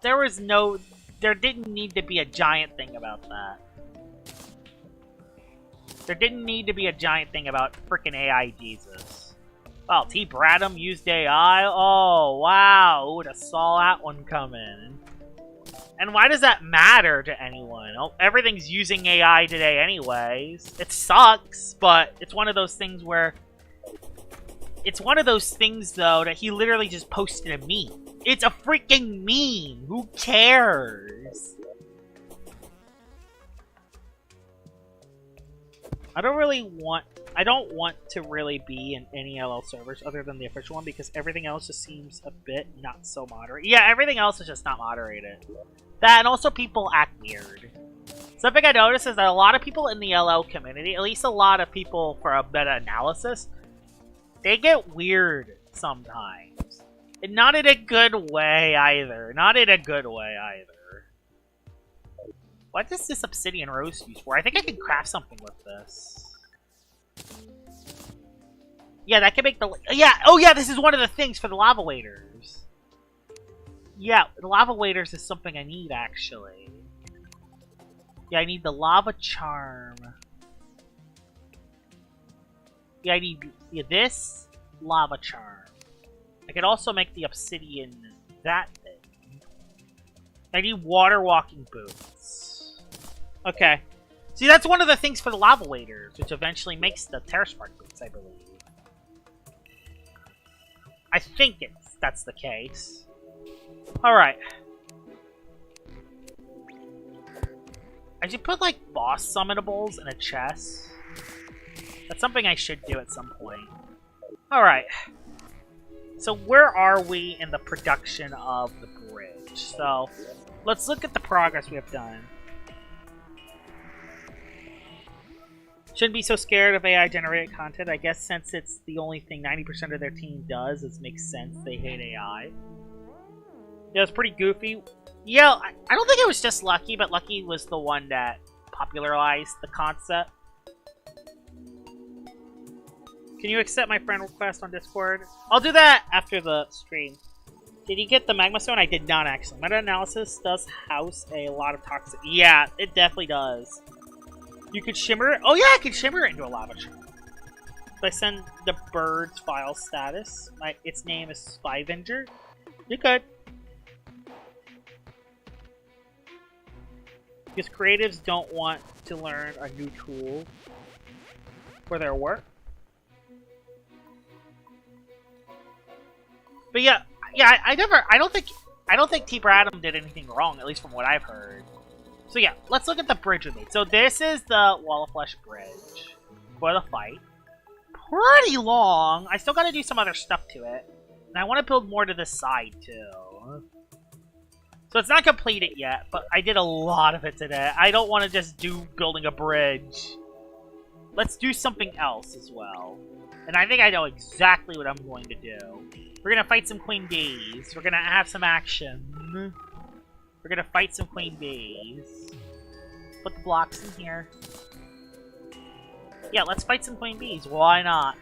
there didn't need to be a giant thing about that. There didn't need to be a giant thing about freaking AI Jesus. Well, T. Bradham used AI? Oh, wow. Who would have saw that one coming? And why does that matter to anyone? Oh, everything's using AI today anyways. It sucks, but it's one of those things where... It's one of those things, though, that he literally just posted a meme. It's a freaking meme! Who cares? I don't want to really be in any LL servers other than the official one because everything else just seems a bit not so moderate. Yeah, everything else is just not moderated. That, and also people act weird. Something I noticed is that a lot of people in the LL community, at least a lot of people for a meta-analysis, they get weird sometimes. And not in a good way either. Not in a good way either. What is this obsidian rose used for? I think I can craft something with this. Yeah, that can make the... Yeah, oh yeah, this is one of the things for the lava waders. Yeah, the lava waders is something I need, actually. Yeah, I need the lava charm. Yeah, I need this lava charm. I could also make the obsidian that thing. I need water walking boots. Okay. See, that's one of the things for the lava waders, which eventually makes the Terra Spark boots, I believe. I think that's the case. Alright. I should put, like, boss summonables in a chest. That's something I should do at some point. Alright. So where are we in the production of the bridge? So, let's look at the progress we have done. Shouldn't be so scared of AI-generated content. I guess since it's the only thing 90% of their team does, it makes sense. They hate AI. Yeah, it's pretty goofy. Yeah, I don't think it was just Lucky, but Lucky was the one that popularized the concept. Can you accept my friend request on Discord? I'll do that after the stream. Did you get the magma stone? I did not, actually. Meta-analysis does house a lot of toxic... Yeah, it definitely does. You could shimmer it? Oh yeah, I could shimmer it into a lava charm. If I send the bird's file status, its name is Spyvenger, you could. Because creatives don't want to learn a new tool for their work. But yeah, I don't think T. Bradham did anything wrong, at least from what I've heard. So yeah, let's look at the bridge we made. So this is the Wall of Flesh bridge for the fight. Pretty long. I still gotta do some other stuff to it. And I want to build more to this side too. So it's not completed yet, but I did a lot of it today. I don't want to just do building a bridge. Let's do something else as well. And I think I know exactly what I'm going to do. We're gonna fight some queen bees. We're gonna have some action. We're gonna fight some queen bees. Put the blocks in here. Yeah, let's fight some queen bees. Why not?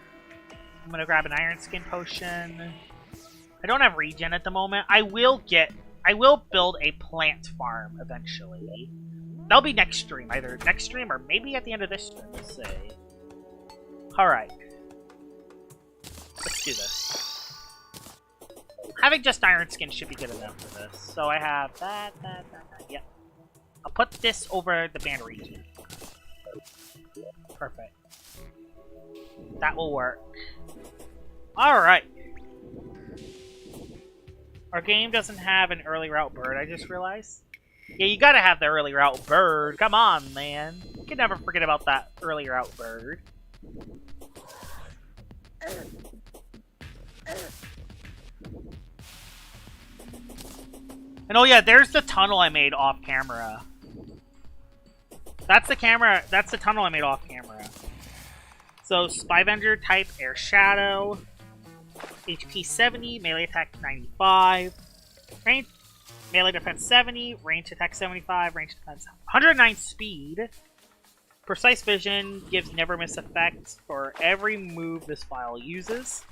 I'm gonna grab an iron skin potion. I don't have regen at the moment. I will build a plant farm eventually. That'll be next stream. Either next stream or maybe at the end of this stream. We'll see. Alright. Let's do this. Having just iron skin should be good enough for this. So I have that. Yep. I'll put this over the band region. Perfect. That will work. Alright. Our game doesn't have an early route bird, I just realized. Yeah, you gotta have the early route bird. Come on, man. You can never forget about that early route bird. And oh yeah, there's the tunnel I made off camera. That's the tunnel I made off camera. So, Spy Vendor type Air Shadow. HP 70, melee attack 95. Range, melee defense 70, range attack 75, range defense 109 speed. Precise Vision gives never miss effects for every move this file uses.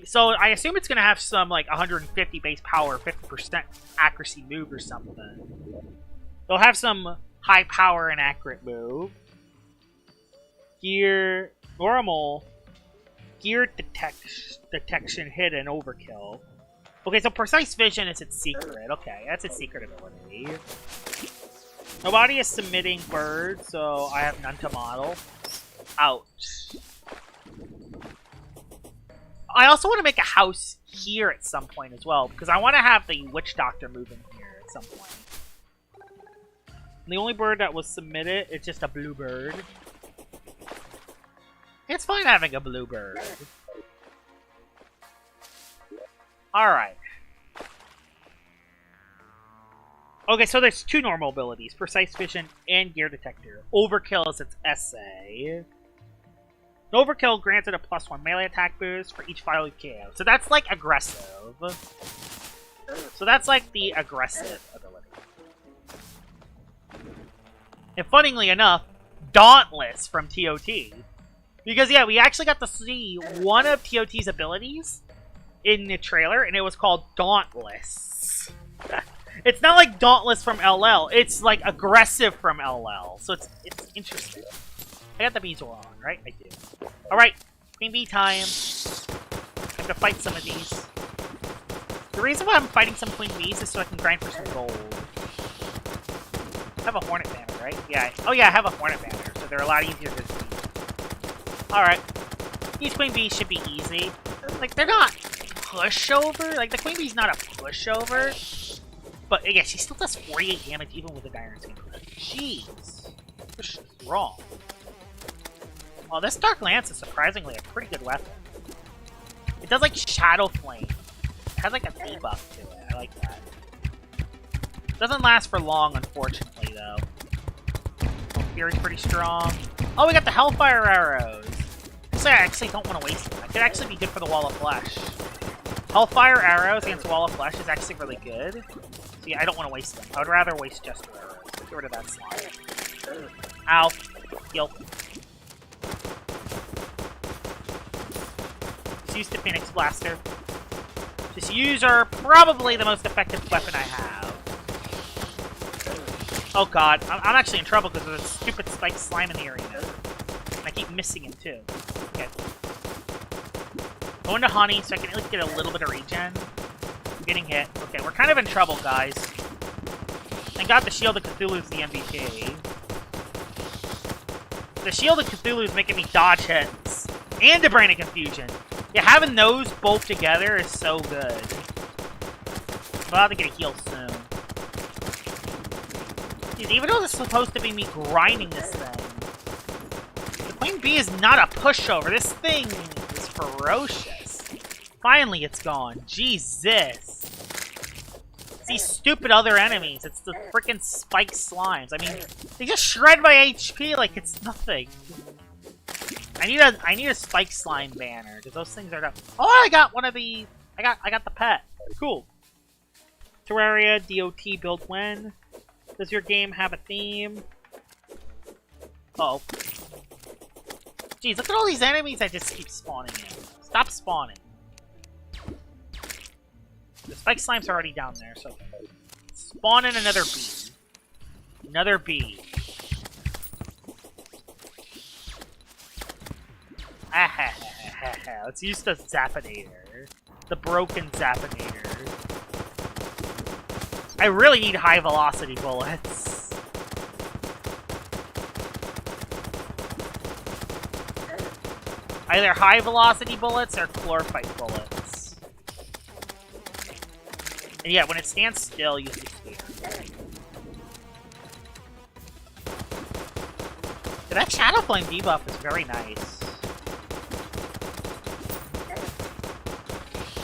So I assume it's gonna have some like 150 base power, 50% accuracy move or something. They'll have some high power and accurate move. Gear normal. Gear detection hidden overkill. Okay, so Precise Vision is its secret. Okay, that's its secret ability. Nobody is submitting bird, so I have none to model. Ouch. I also want to make a house here at some point as well, because I want to have the Witch Doctor move in here at some point. And the only bird that was submitted is just a blue bird. It's fine having a blue bird. Alright. Okay, so there's two normal abilities. Precise Vision and Gear Detector. Overkill is its essay. Overkill granted a +1 melee attack boost for each file you KO. So that's like aggressive. So that's like the aggressive ability. And funnily enough, Dauntless from TOT. Because yeah, we actually got to see one of TOT's abilities in the trailer, and it was called Dauntless. It's not like Dauntless from LL, it's like aggressive from LL. So it's interesting. I got the bees on, right? I do. Alright, Queen Bee time. I'm gonna fight some of these. The reason why I'm fighting some Queen Bees is so I can grind for some gold. I have a Hornet Banner, right? Yeah. Oh yeah, I have a Hornet Banner, so they're a lot easier to defeat. Alright. These Queen Bees should be easy. Like, they're not pushover. Like, the Queen Bee's not a pushover. But yeah, she still does 48 damage even with a Iron Skin. Jeez. What's wrong? Well, this Dark Lance is surprisingly a pretty good weapon. It does like Shadow Flame. It has like a debuff to it. I like that. Doesn't last for long, unfortunately, though. Fury's pretty strong. Oh, we got the Hellfire Arrows. I actually don't want to waste them. That could actually be good for the Wall of Flesh. Hellfire Arrows against Wall of Flesh is actually really good. So yeah, I don't want to waste them. I would rather waste Jester Arrows. Get rid of that slime. Ow. Heal. Just use the Phoenix Blaster. Just use her, probably the most effective weapon I have. Oh god, I'm actually in trouble because there's a stupid spiked slime in the arena. And I keep missing him too. Okay. Go into Honey so I can at least get a little bit of regen. I'm getting hit. Okay, we're kind of in trouble, guys. Thank god the Shield of Cthulhu is the MVP. The Shield of Cthulhu is making me dodge hits. And a Brain of Confusion. Yeah, having those both together is so good. I'll have to get a heal soon. Jeez, even though this is supposed to be me grinding this thing, the Queen Bee is not a pushover. This thing is ferocious. Finally, it's gone. Jesus. It's these stupid other enemies. It's the freaking spiked slimes. I mean, they just shred my HP like it's nothing. I need a spike slime banner because those things are done. Oh, I got one of the I got the pet. Cool. Terraria, DOT, build when? Does your game have a theme? Uh oh. Jeez, look at all these enemies that just keep spawning in. Stop spawning. The spike slime's already down there, so... Spawn in another bee. Another bee. Let's use the Zapinator. The broken Zapinator. I really need high velocity bullets. Either high velocity bullets or chlorophyte bullets. And yeah, when it stands still, use the spear. That Shadow Flame debuff is very nice.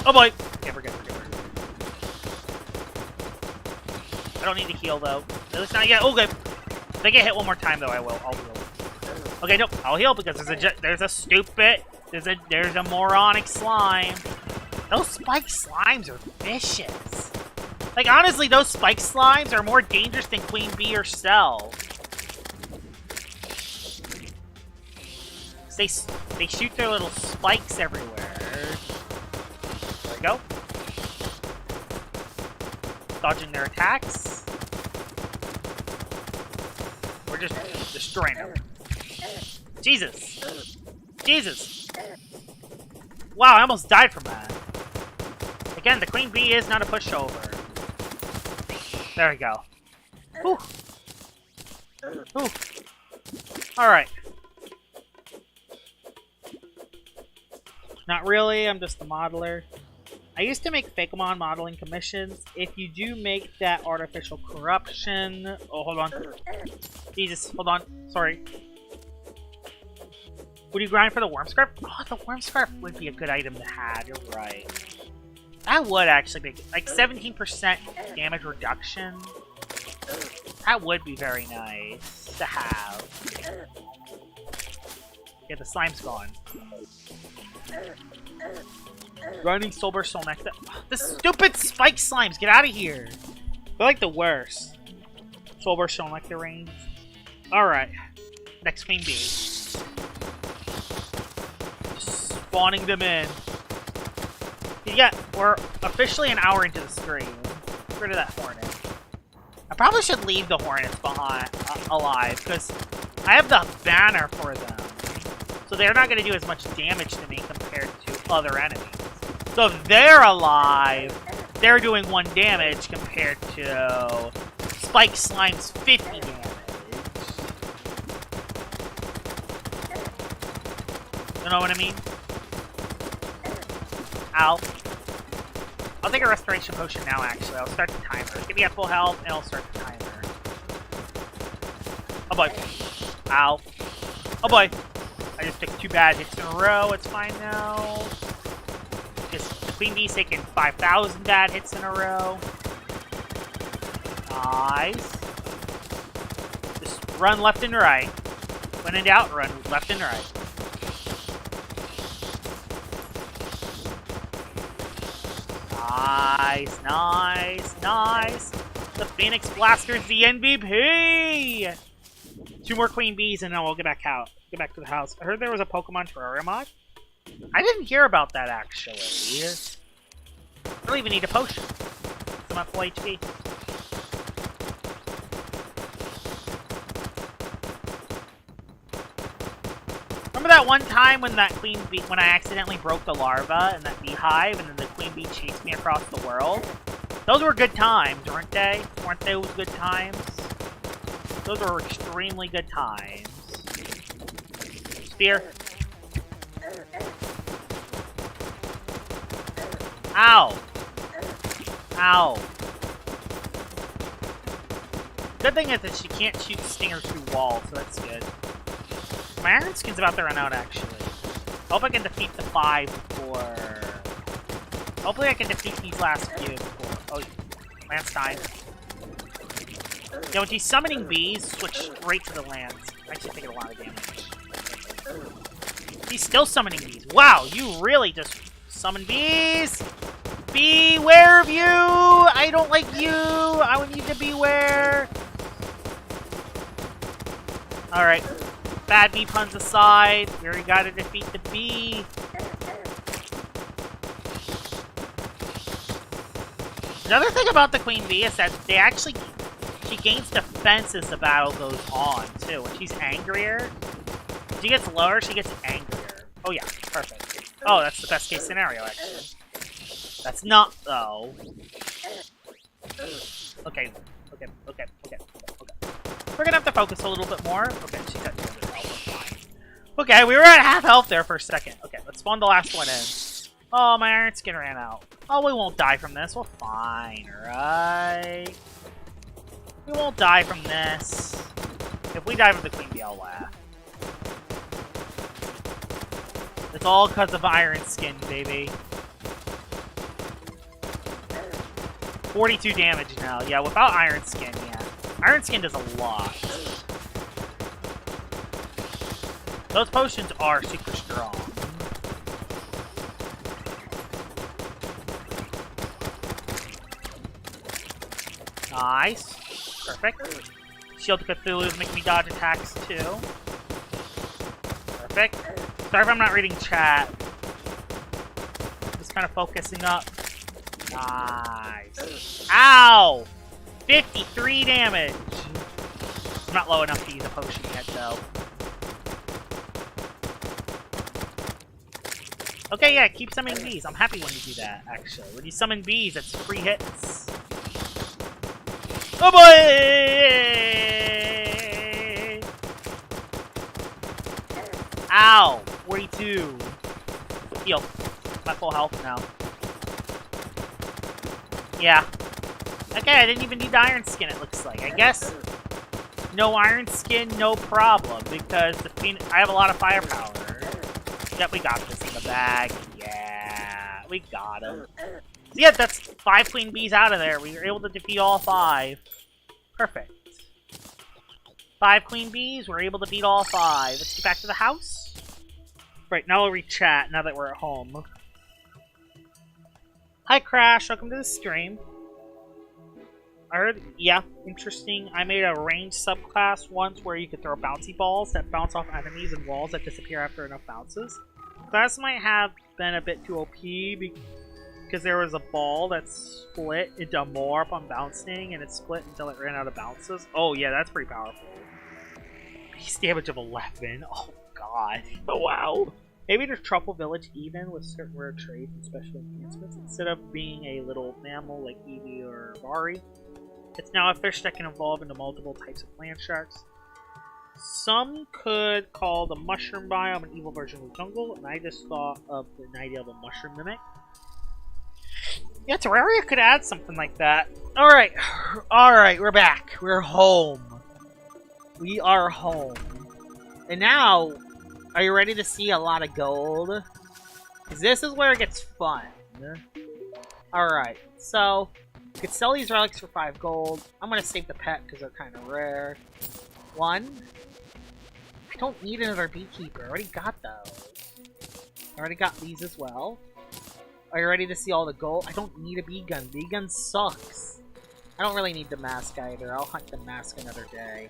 Oh boy! Okay, we're good, we're good, we're good. I don't need to heal though. At least not yet. Oh, good. If I get hit one more time though, I'll heal. Okay, nope. I'll heal because there's a stupid, there's a moronic slime. Those spike slimes are vicious. Like honestly, those spike slimes are more dangerous than Queen Bee herself. They shoot their little spikes everywhere. There we go. Dodging their attacks. We're just destroying them. Jesus! Jesus! Wow, I almost died from that. Again, the Queen Bee is not a pushover. There we go. Whew. Whew. Alright. Not really, I'm just a modeler. I used to make Fakemon modeling commissions. If you do make that artificial corruption... Oh, hold on. Jesus, hold on. Sorry. Would you grind for the Worm Scarf? Oh, the Worm Scarf would be a good item to have, you're right. That would actually be... Like, 17% damage reduction. That would be very nice to have. Yeah, the slime's gone. Running Soulburst Soul Nectar. The stupid spike slimes! Get out of here! They're like the worst. Soulburst Soul Nectar range. Alright. Next Queen Bee. Spawning them in. Yeah, we're officially an hour into the stream. Get rid of that Hornet. I probably should leave the Hornets behind alive, because I have the banner for them. So they're not going to do as much damage to me compared to other enemies. So if they're alive, they're doing 1 damage compared to Spike Slime's 50 damage. You know what I mean? Ow. I'll take a restoration potion now, actually. I'll start the timer. Give me at full health, and I'll start the timer. Oh boy. Ow. Oh boy. I just took 2 bad hits in a row. It's fine now. Just the Queen Bee's taking 5,000 bad hits in a row. Nice. Just run left and right. When in doubt, run left and right. Nice, nice, nice. The Phoenix Blaster's the MVP! 2 more Queen Bees and then we'll get back out. Get back to the house. I heard there was a Pokemon Terraria mod. I didn't hear about that actually. I don't even need a potion. I'm at full HP. Remember that one time when that Queen Bee, when I accidentally broke the larva in that beehive, and then the Queen Bee chased me across the world? Those were good times, weren't they? Weren't those good times? Those were extremely good times. Spear. Ow! Ow. Good thing is that she can't shoot stingers through walls, so that's good. My Iron Skin's about to run out, actually. I hope I can defeat the 5 before... Hopefully I can defeat these last few before... Oh, Lance time. Yeah, when she's summoning bees, switch straight to the Lance. Actually taking a lot of damage. He's still summoning bees. Wow, you really just summon bees? Beware of you! I don't like you! I want you to beware! Alright. Bad bee puns aside. We already gotta defeat the bee. Another thing about the queen bee is that she gains defense as the battle goes on, too. When she's angrier, she gets lower, she gets angrier. Oh yeah, perfect. Oh, that's the best case scenario, actually. That's not, though. Okay. We're gonna have to focus a little bit more. Okay, she's at the end of the health. Okay, we were at half health there for a second. Okay, let's spawn the last one in. Oh, my iron skin ran out. Oh, we won't die from this. We're fine, right? We won't die from this. If we die from the queen bee, I'll laugh. It's all because of iron skin, baby. 42 damage now. Yeah, without iron skin, yeah. Iron skin does a lot. Those potions are super strong. Nice. Perfect. Shield Cthulhu is making me dodge attacks too. Perfect. Sorry if I'm not reading chat. Just kind of focusing up. Nice. Ow! 53 damage. I'm not low enough to use a potion yet, though. Okay, yeah, keep summoning bees. I'm happy when you do that, actually. When you summon bees, it's free hits. Oh boy! Ow! 42. Heal. I'm at full health now. Yeah. Okay, I didn't even need the iron skin, it looks like. I guess no iron skin, no problem, because I have a lot of firepower. Yep, we got this in the bag. Yeah, we got him. So yeah, that's 5 queen bees out of there. We were able to defeat all 5. Perfect. 5 queen bees, we're able to beat all 5. Let's get back to the house. Right, now we'll re-chat now that we're at home. Hi, Crash. Welcome to the stream. I heard, yeah, interesting. I made a ranged subclass once where you could throw bouncy balls that bounce off enemies and walls that disappear after enough bounces. Class might have been a bit too OP because there was a ball that split into more upon bouncing, and it split until it ran out of bounces. Oh yeah, that's pretty powerful. Beast damage of 11. Oh god. Oh wow. Maybe there's Truffle Village even with certain rare traits and special enhancements instead of being a little mammal like Eevee or Bari. It's now a fish that can evolve into multiple types of land sharks. Some could call the mushroom biome an evil version of the jungle, and I just thought of the idea of a mushroom mimic. Yeah, Terraria could add something like that. Alright, we're back. We're home. We are home. And now, are you ready to see a lot of gold? Because this is where it gets fun. Alright, so you could sell these relics for 5 gold. I'm going to save the pet because they're kind of rare. 1. I don't need another beekeeper. I already got those. I already got these as well. Are you ready to see all the gold? I don't need a bee gun. Bee gun sucks. I don't really need the mask either. I'll hunt the mask another day.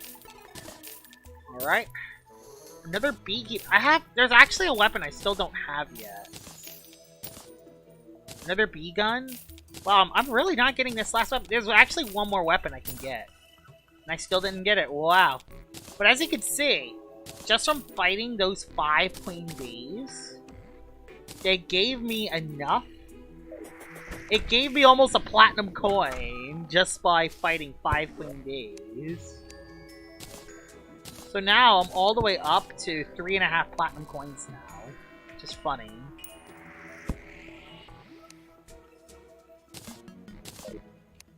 Alright. Another beekeeper. There's actually a weapon I still don't have yet. Another bee gun? Wow, I'm really not getting this last weapon. There's actually one more weapon I can get. And I still didn't get it. Wow. But as you can see, just from fighting those 5 queen bees, they gave me enough. It gave me almost a platinum coin just by fighting 5 queen bees. So now I'm all the way up to 3.5 platinum coins now. Which is funny.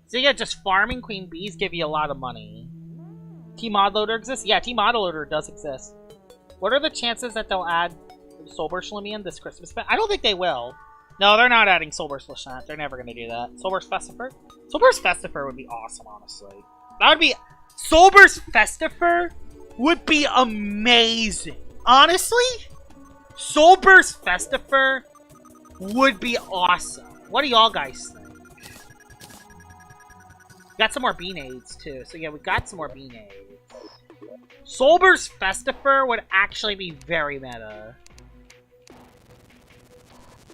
So yeah, just farming queen bees give you a lot of money. T-Mod Loader exists? Yeah, T-Mod Loader does exist. What are the chances that they'll add Soulburst Limian this Christmas event? I don't think they will. No, they're not adding Soulburst Lashant. They're never going to do that. Soulburst Festifer? Soulburst Festifer would be awesome, honestly. That would be... Soulburst Festifer would be amazing. Honestly? Soulburst Festifer would be awesome. What do y'all guys think? Got some more beanades too. So yeah, we got some more beanades. Solber's Festifer would actually be very meta. Yeah,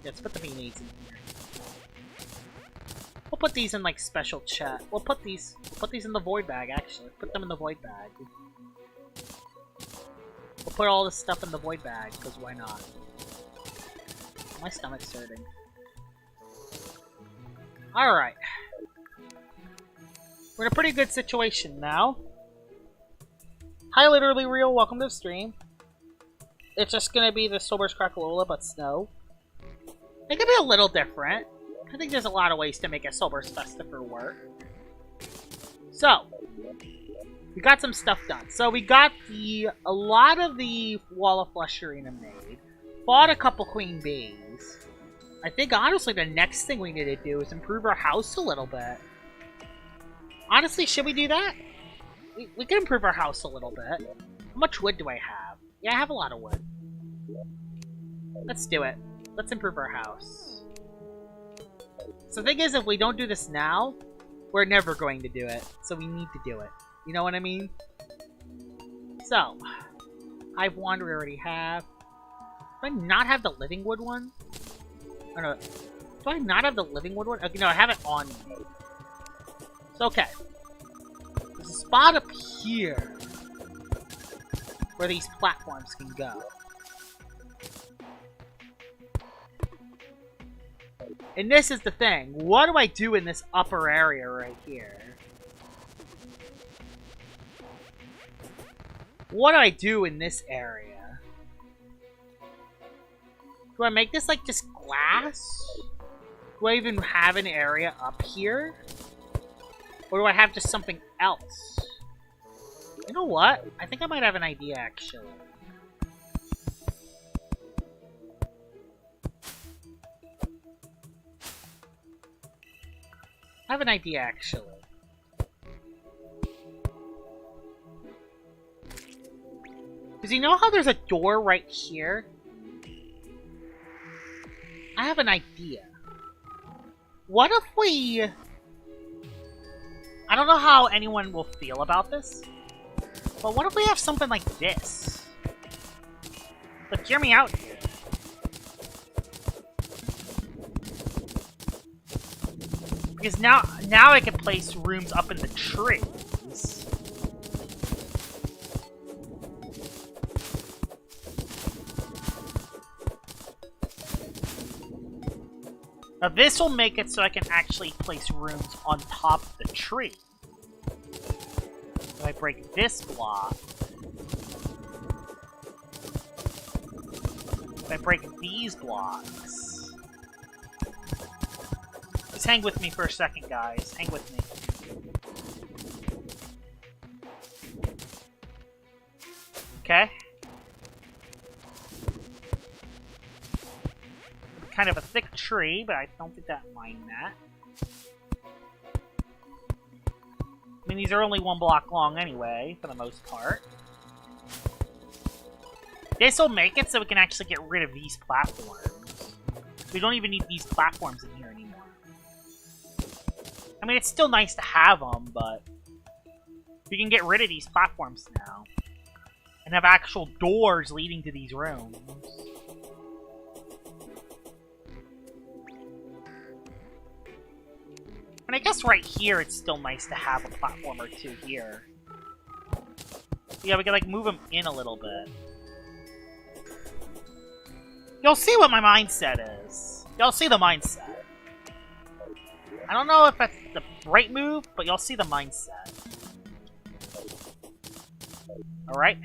let's put the beanades in here. We'll put these in like special chat. We'll put these in the void bag actually. Put them in the void bag. We'll put all this stuff in the void bag, because why not? My stomach's hurting. Alright. We're in a pretty good situation now. Hi, Literally Real. Welcome to the stream. It's just gonna be the Sober's Crackalola, but snow. It could be a little different. I think there's a lot of ways to make a Sober's Festifer work. So, we got some stuff done. So we got a lot of the Wall of Flesh Arena made. Fought a couple Queen Bees. I think honestly the next thing we need to do is improve our house a little bit. Honestly, should we do that? We can improve our house a little bit. How much wood do I have? Yeah, I have a lot of wood. Let's do it. Let's improve our house. So the thing is, if we don't do this now, we're never going to do it. So we need to do it. You know what I mean? So, Hive Wand we already have. Do I not have the Living Wood one? Oh no. Do I not have the Living Wood one? Okay, no, I have it on me. So, okay. There's a spot up here where these platforms can go. And this is the thing. What do I do in this upper area right here? What do I do in this area? Do I make this like just glass? Do I even have an area up here? Or do I have just something else? You know what? I think I might have an idea actually. I have an idea actually. Because you know how there's a door right here? I have an idea. What if we... I don't know how anyone will feel about this, but what if we have something like this? Look, hear me out here. Because now I can place rooms up in the trees. Now this will make it so I can actually place rooms on top of the tree. If I break this block, if I break these blocks, just hang with me for a second, guys. Hang with me. Okay. Kind of a thick tree, but I don't think that mind that. I mean, these are only 1 block long anyway, for the most part. This will make it so we can actually get rid of these platforms. We don't even need these platforms in here anymore. I mean, it's still nice to have them, but we can get rid of these platforms now. And have actual doors leading to these rooms. And I guess right here, it's still nice to have a platform or two here. Yeah, we can, like, move them in a little bit. You'll see what my mindset is. You'll see the mindset. I don't know if that's the right move, but you'll see the mindset. Alright.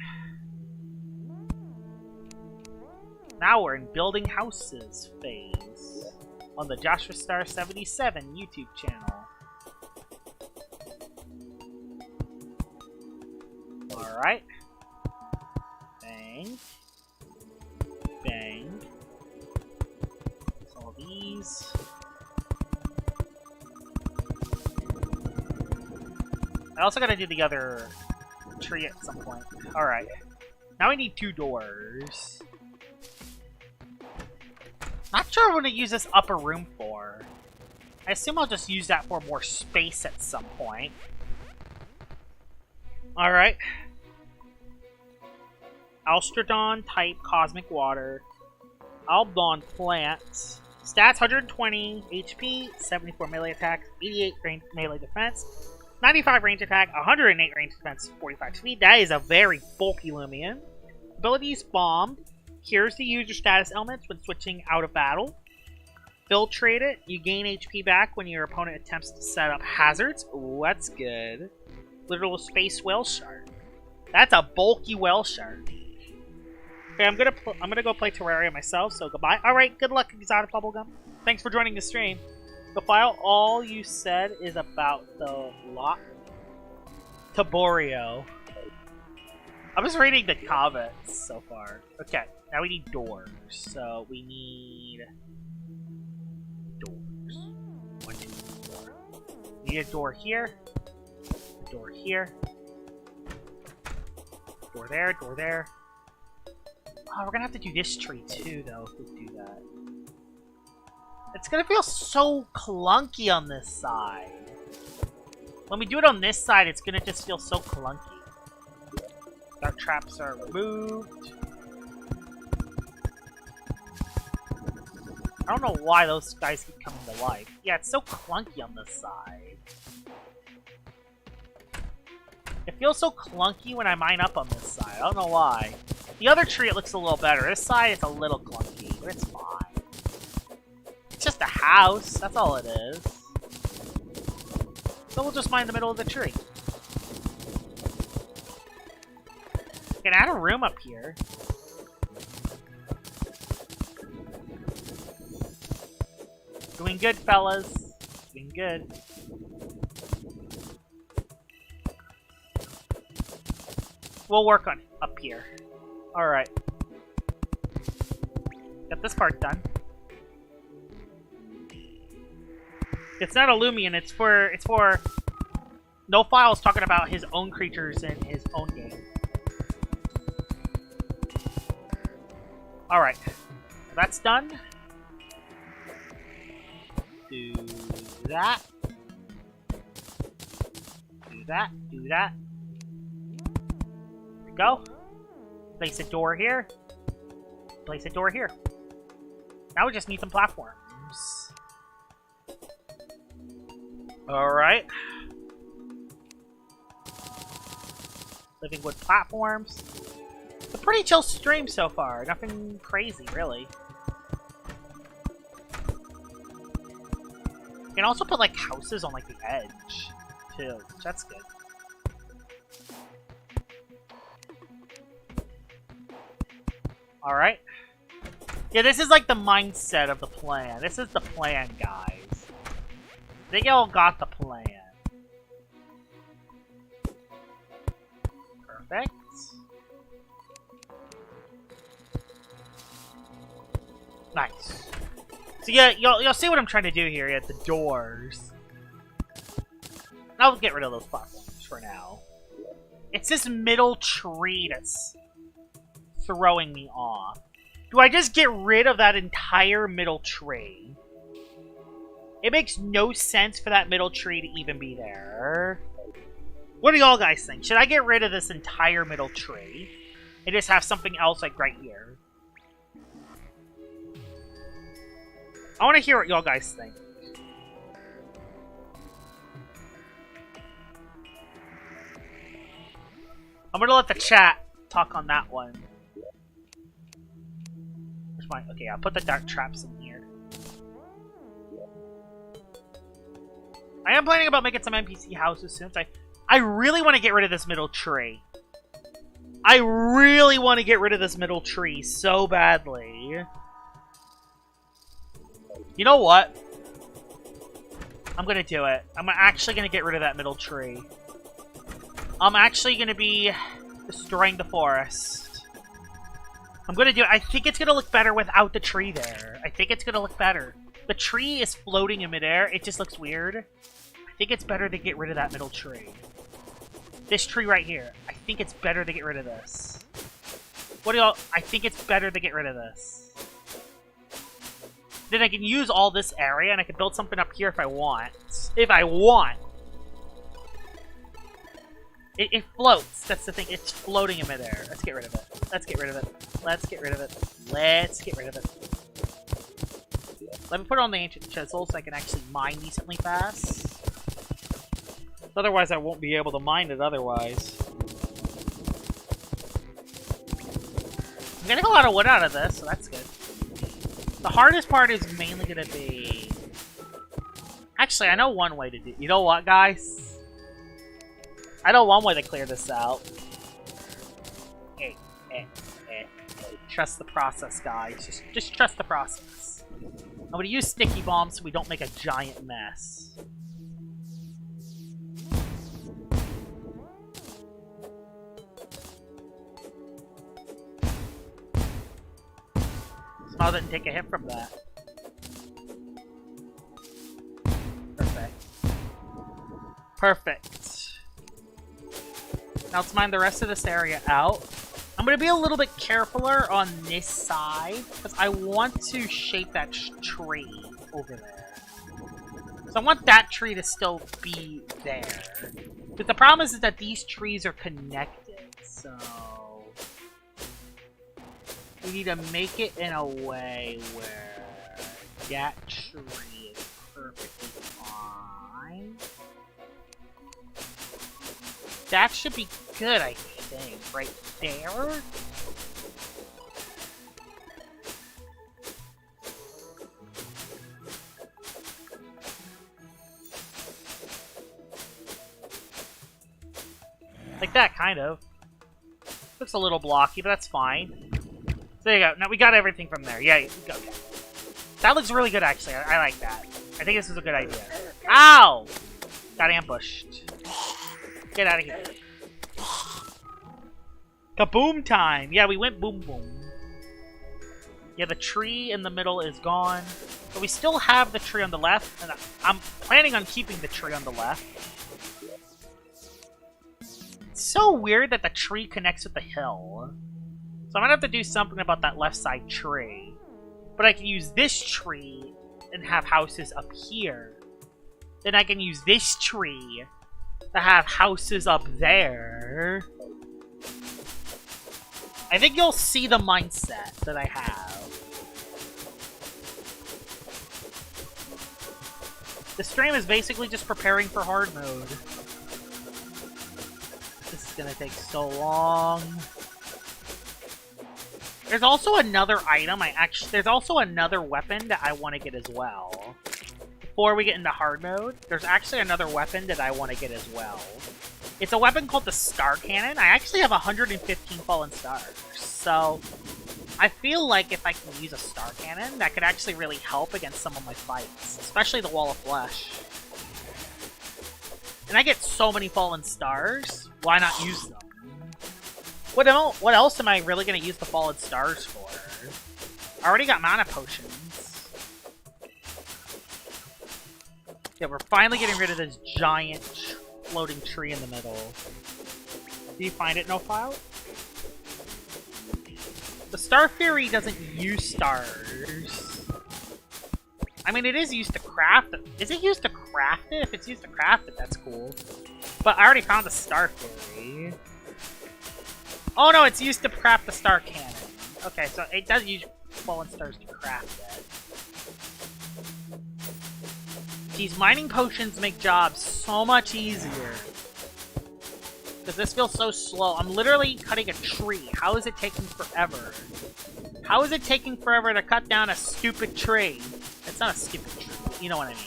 Now we're in building houses phase. On the Joshua Star 77 YouTube channel. Alright. Bang. Bang. All these. I also gotta do the other tree at some point. Alright. Now we need 2 doors. Not sure what to use this upper room for. I assume I'll just use that for more space at some point. Alright. Alstrodon type Cosmic Water. Albon Plant. Stats 120 HP, 74 melee attack, 88 range melee defense, 95 range attack, 108 range defense, 45 speed. That is a very bulky Lumion. Abilities: Bombed. Cures the user status elements when switching out of battle. Filtrate it. You gain HP back when your opponent attempts to set up hazards. Ooh, that's good. Literal Space Whale Shark. That's a bulky whale shark. Okay, I'm gonna go play Terraria myself, so goodbye. Alright, good luck, Exotic Bubblegum. Thanks for joining the stream. The file, all you said is about the lock. Taborio. I'm just reading the comments so far. Okay, now we need doors. So we need doors. 1, 2, 4. We need a door here. A door here. Door there, door there. Oh, we're gonna have to do this tree too, though, if we do that. It's gonna feel so clunky on this side. When we do it on this side, it's gonna just feel so clunky. Our traps are removed. I don't know why those guys keep coming to life. Yeah, it's so clunky on this side. It feels so clunky when I mine up on this side. I don't know why. The other tree, it looks a little better. This side, it's a little clunky, but it's fine. It's just a house. That's all it is. So we'll just mine the middle of the tree. We can add a room up here. Doing good, fellas. Doing good. We'll work on up here. Alright. Got this part done. It's not a Lumion, it's for No File's talking about his own creatures in his own game. Alright. That's done. Do that. Do that. Do that. There we go. Place a door here. Place a door here. Now we just need some platforms. Alright. Living wood platforms. It's a pretty chill stream so far. Nothing crazy, really. You can also put, like, houses on, like, the edge, too. That's good. Alright. Yeah, this is, like, the mindset of the plan. This is the plan, guys. I think y'all got the plan. Perfect. Nice. So yeah, you'll see what I'm trying to do here at the doors. I'll get rid of those platforms for now. It's this middle tree that's throwing me off. Do I just get rid of that entire middle tree? It makes no sense for that middle tree to even be there. What do y'all guys think? Should I get rid of this entire middle tree and just have something else like right here? I want to hear what y'all guys think. I'm gonna let the chat talk on that one. Where's mine? Okay, I'll put the dark traps in here. I am planning about making some NPC houses soon. So I really want to get rid of this middle tree. I really want to get rid of this middle tree so badly. You know what? I'm gonna do it. I'm actually gonna get rid of that middle tree. I'm actually gonna be destroying the forest. I'm gonna do it. I think it's gonna look better without the tree there. I think it's gonna look better. The tree is floating in midair. It just looks weird. I think it's better to get rid of that middle tree. This tree right here. I think it's better to get rid of this. What do y'all... I think it's better to get rid of this. Then I can use all this area, and I can build something up here if I want. If I want! It floats. That's the thing. It's floating in midair. Let's get rid of it. Let's get rid of it. Let's get rid of it. Let's get rid of it. Let me put on the ancient chisel so I can actually mine decently fast. Otherwise, I won't be able to mine it otherwise. I'm getting a lot of wood out of this, so that's good. The hardest part is mainly going to be... Actually, I know one way to do... You know what, guys? I know one way to clear this out. Trust the process, guys. Just trust the process. I'm going to use sticky bombs so we don't make a giant mess. Smile didn't take a hit from that. Perfect. Perfect. Now let's mine the rest of this area out. I'm going to be a little bit carefuler on this side, because I want to shape that tree over there. So I want that tree to still be there. But the problem is that these trees are connected, so... We need to make it in a way where that tree is perfectly fine. That should be good, I think. Right there? Like that, kind of. Looks a little blocky, but that's fine. So there you go. Now we got everything from there. Yeah, go. That looks really good, actually. I like that. I think this is a good idea. Ow! Got ambushed. Get out of here. Kaboom time! Yeah, we went boom boom. Yeah, the tree in the middle is gone. But we still have the tree on the left, and I'm planning on keeping the tree on the left. It's so weird that the tree connects with the hill. So I'm gonna have to do something about that left side tree. But I can use this tree and have houses up here. Then I can use this tree to have houses up there. I think you'll see the mindset that I have. The stream is basically just preparing for hard mode. This is gonna take so long. There's also another item there's also another weapon that I want to get as well. Before we get into hard mode, there's actually another weapon that I want to get as well. It's a weapon called the Star Cannon. I actually have 115 fallen stars. So, I feel like if I can use a Star Cannon, that could actually really help against some of my fights. Especially the Wall of Flesh. And I get so many fallen stars, why not use them? What else am I really going to use the fallen stars for? I already got mana potions. Yeah, we're finally getting rid of this giant floating tree in the middle. Do you find it, No File? The Star Fury doesn't use stars. I mean, it is used to craft it. Is it used to craft it? If it's used to craft it, that's cool. But I already found the Star Fury. Oh no, it's used to craft the Star Cannon. Okay, so it does use fallen stars to craft it. These mining potions make jobs so much easier. Because this feels so slow. I'm literally cutting a tree. How is it taking forever? How is it taking forever to cut down a stupid tree? It's not a stupid tree, but you know what I mean.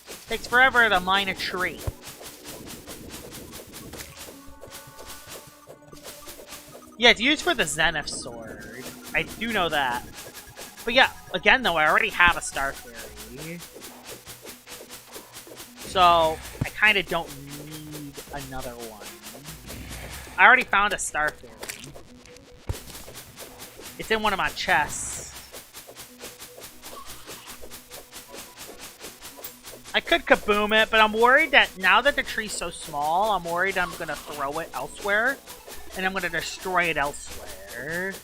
It takes forever to mine a tree. Yeah, it's used for the Zenith sword. I do know that. But yeah, again though, I already have a Star Fury. So, I kind of don't need another one. I already found a Star Fury. It's in one of my chests. I could kaboom it, but I'm worried that now that the tree's so small, I'm worried I'm going to throw it elsewhere. And I'm going to destroy it elsewhere.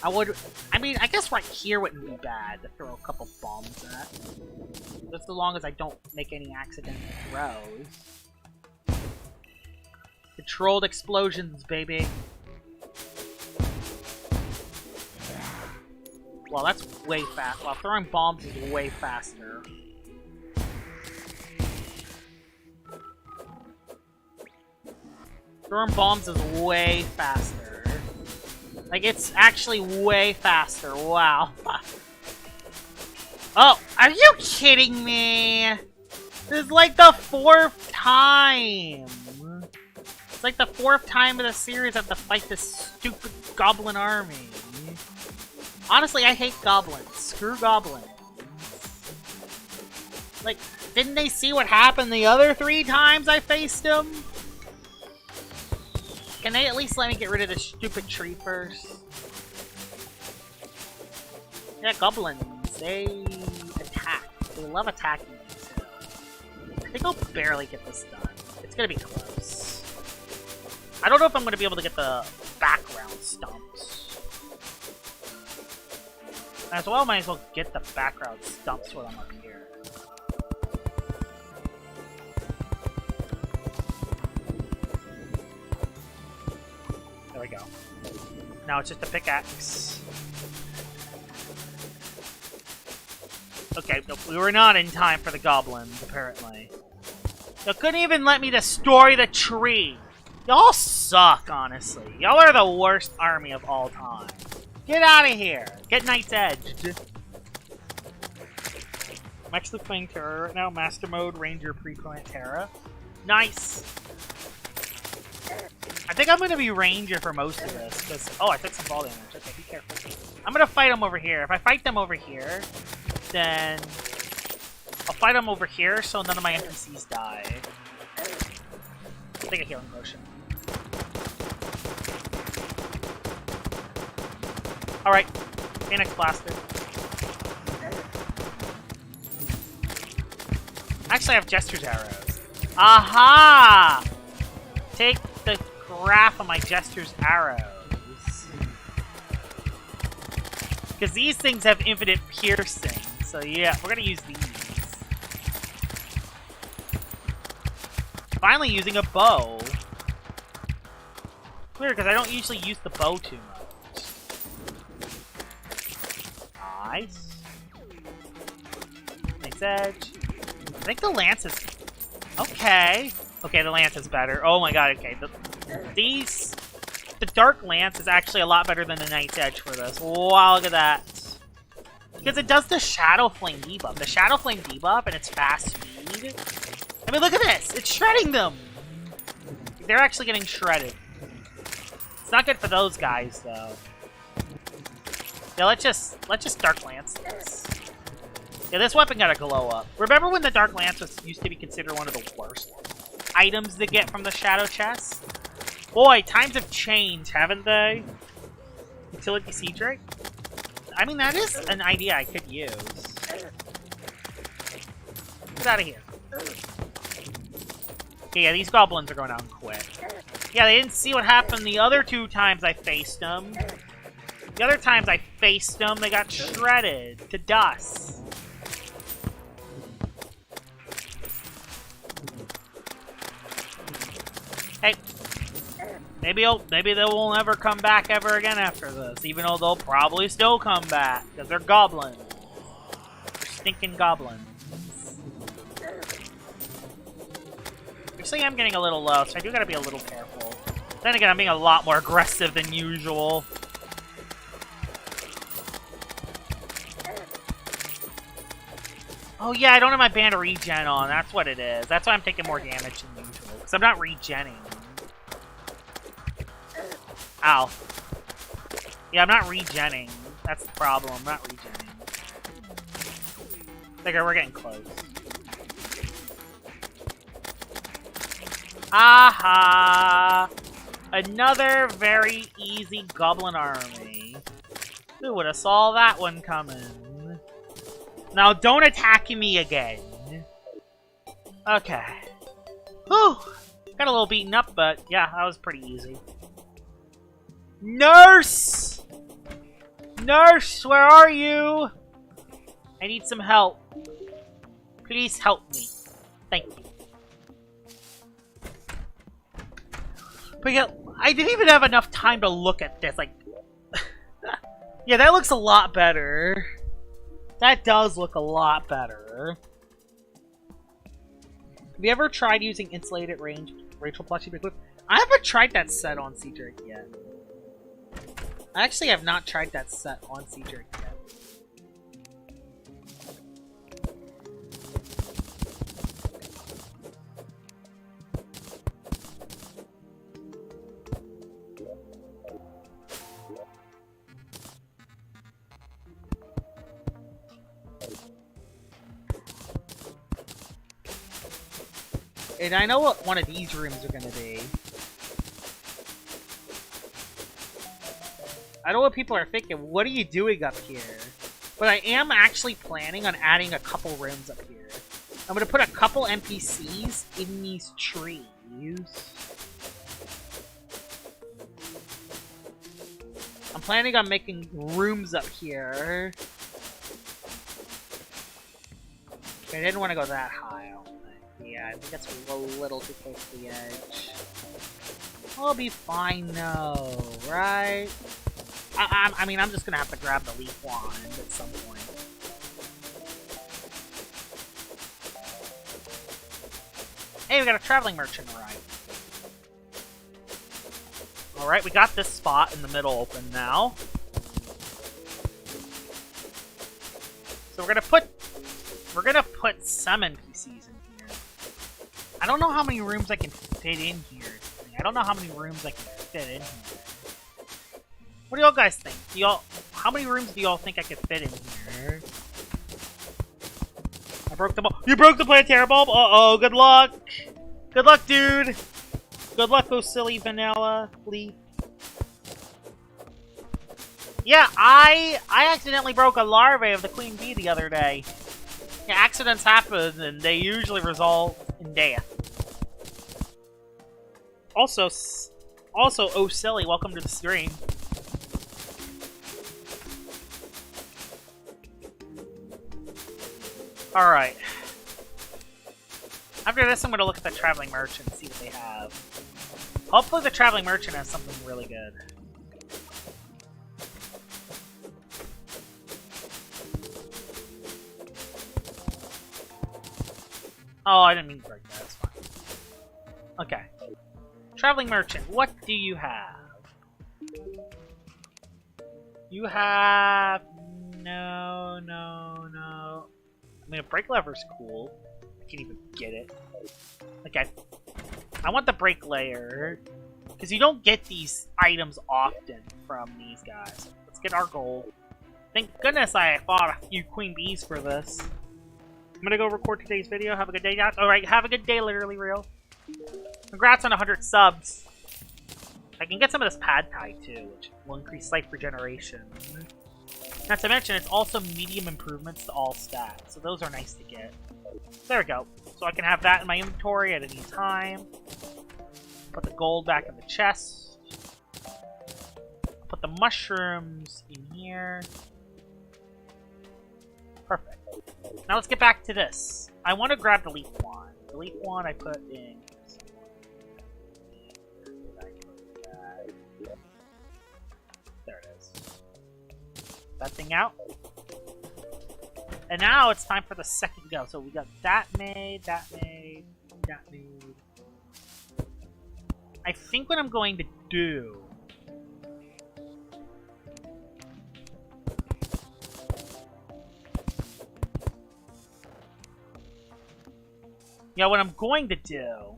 I mean, I guess right here wouldn't be bad to throw a couple bombs at. Just as long as I don't make any accidental throws. Controlled explosions, baby. Well, that's way fast. Well, throwing bombs is way faster. Throwing bombs is way faster. Like, it's actually way faster. Wow. Oh, are you kidding me? This is like the 4th time. It's like the 4th time in the series I have to fight this stupid goblin army. Honestly, I hate goblins. Screw goblins. Like, didn't they see what happened the other 3 times I faced them? Can they at least let me get rid of this stupid tree first? Yeah, goblins. They attack. They love attacking me, too. I think I'll barely get this done. It's gonna be close. I don't know if I'm gonna be able to get the background stumps. As well, might as well get the background stumps while I'm up here. There we go. Now it's just a pickaxe. Okay, we were not in time for the goblins, apparently. They couldn't even let me destroy the tree. Y'all suck, honestly. Y'all are the worst army of all time. Get out of here. Get Knight's Edge. I'm actually playing Terra right now. Master Mode, Ranger, Pre-Plant, Terra. Nice. I think I'm going to be Ranger for most of this. Because, oh, I took some ball damage. Okay, be careful. I'm going to fight them over here. If I fight them over here, then I'll fight them over here so none of my NPCs die. I'll take a healing potion. Alright, Phoenix Blaster. Actually, I have Jester's arrows. Aha! Take the graph of my Jester's arrows. Because these things have infinite piercing. So yeah, we're gonna use these. Finally using a bow. Weird, because I don't usually use the bow too much. Nice. Nice edge. I think the lance is... Okay. Okay, the lance is better. Oh my god, okay. The dark lance is actually a lot better than the knight's edge for this. Wow, look at that. Because it does the Shadow Flame debuff. The Shadow Flame debuff and its fast speed. I mean, look at this! It's shredding them! They're actually getting shredded. It's not good for those guys, though. Yeah, let's just Dark Lance this. Yeah, this weapon got a glow up. Remember when the Dark Lance used to be considered one of the worst items to get from the Shadow Chest? Boy, times have changed, haven't they? Utility Siege Rate? I mean, that is an idea I could use. Get out of here. Okay, yeah, these goblins are going down quick. Yeah, they didn't see what happened the other 2 times I faced them. The other times I faced them, they got shredded to dust. Hey. Maybe they will never come back ever again after this, even though they'll probably still come back, because they're goblins. They're stinking goblins. Actually, I'm getting a little low, so I do gotta be a little careful. Then again, I'm being a lot more aggressive than usual. Oh yeah, I don't have my band of regen on, that's what it is. That's why I'm taking more damage than usual, because I'm not regenning. Ow. Yeah, I'm not regenning. That's the problem. I'm not regenning. Okay, we're getting close. Aha! Another very easy goblin army. Who would have saw that one coming? Now, don't attack me again. Okay. Whew! Got a little beaten up, but yeah, that was pretty easy. Nurse! Nurse, where are you? I need some help. Please help me. Thank you. But yeah, I didn't even have enough time to look at this. Like, yeah, that looks a lot better. That does look a lot better. Have you ever tried using insulated range Rachel plushie big whip? I haven't tried that set on Cedric yet. I actually have not tried that set on Cedric yet. And I know what one of these rooms are gonna be. I know what people are thinking. What are you doing up here? But I am actually planning on adding a couple rooms up here. I'm gonna put a couple NPCs in these trees. I'm planning on making rooms up here. I didn't want to go that high. Yeah, I think that's a little too close to the edge. I'll be fine though, right? I mean, I'm just gonna have to grab the leaf wand at some point. Hey, we got a traveling merchant arrive. Alright, we got this spot in the middle open now. So we're gonna put some NPCs in here. I don't know how many rooms I can fit in here. I don't know how many rooms I can fit in here. What do y'all guys think? How many rooms do y'all think I could fit in here? I broke the bulb. You broke the planetary bulb? Uh-oh, good luck. Good luck, dude. Good luck, oh silly vanilla leaf. Yeah, I accidentally broke a larvae of the queen bee the other day. Yeah, accidents happen, and they usually result in death. Also, oh silly, welcome to the stream. Alright. After this, I'm going to look at the Traveling Merchant and see what they have. Hopefully the Traveling Merchant has something really good. Oh, I didn't mean to break that. That's fine. Okay. Traveling Merchant, what do you have? You have... No. I mean, a brake lever's cool. I can't even get it. Okay. I want the brake layer. Because you don't get these items often from these guys. Let's get our gold. Thank goodness I fought a few queen bees for this. I'm gonna go record today's video. Have a good day, guys. Alright, have a good day, literally real. Congrats on 100 subs. I can get some of this pad thai too, which will increase life regeneration. Not to mention, it's also medium improvements to all stats, so those are nice to get. There we go. So I can have that in my inventory at any time. Put the gold back in the chest. Put the mushrooms in here. Perfect. Now let's get back to this. I want to grab the leaf wand. The leaf wand I put in... There it is. That thing out. And now it's time for the second go. So we got that made, that made, that made. I think what I'm going to do... Yeah, what I'm going to do...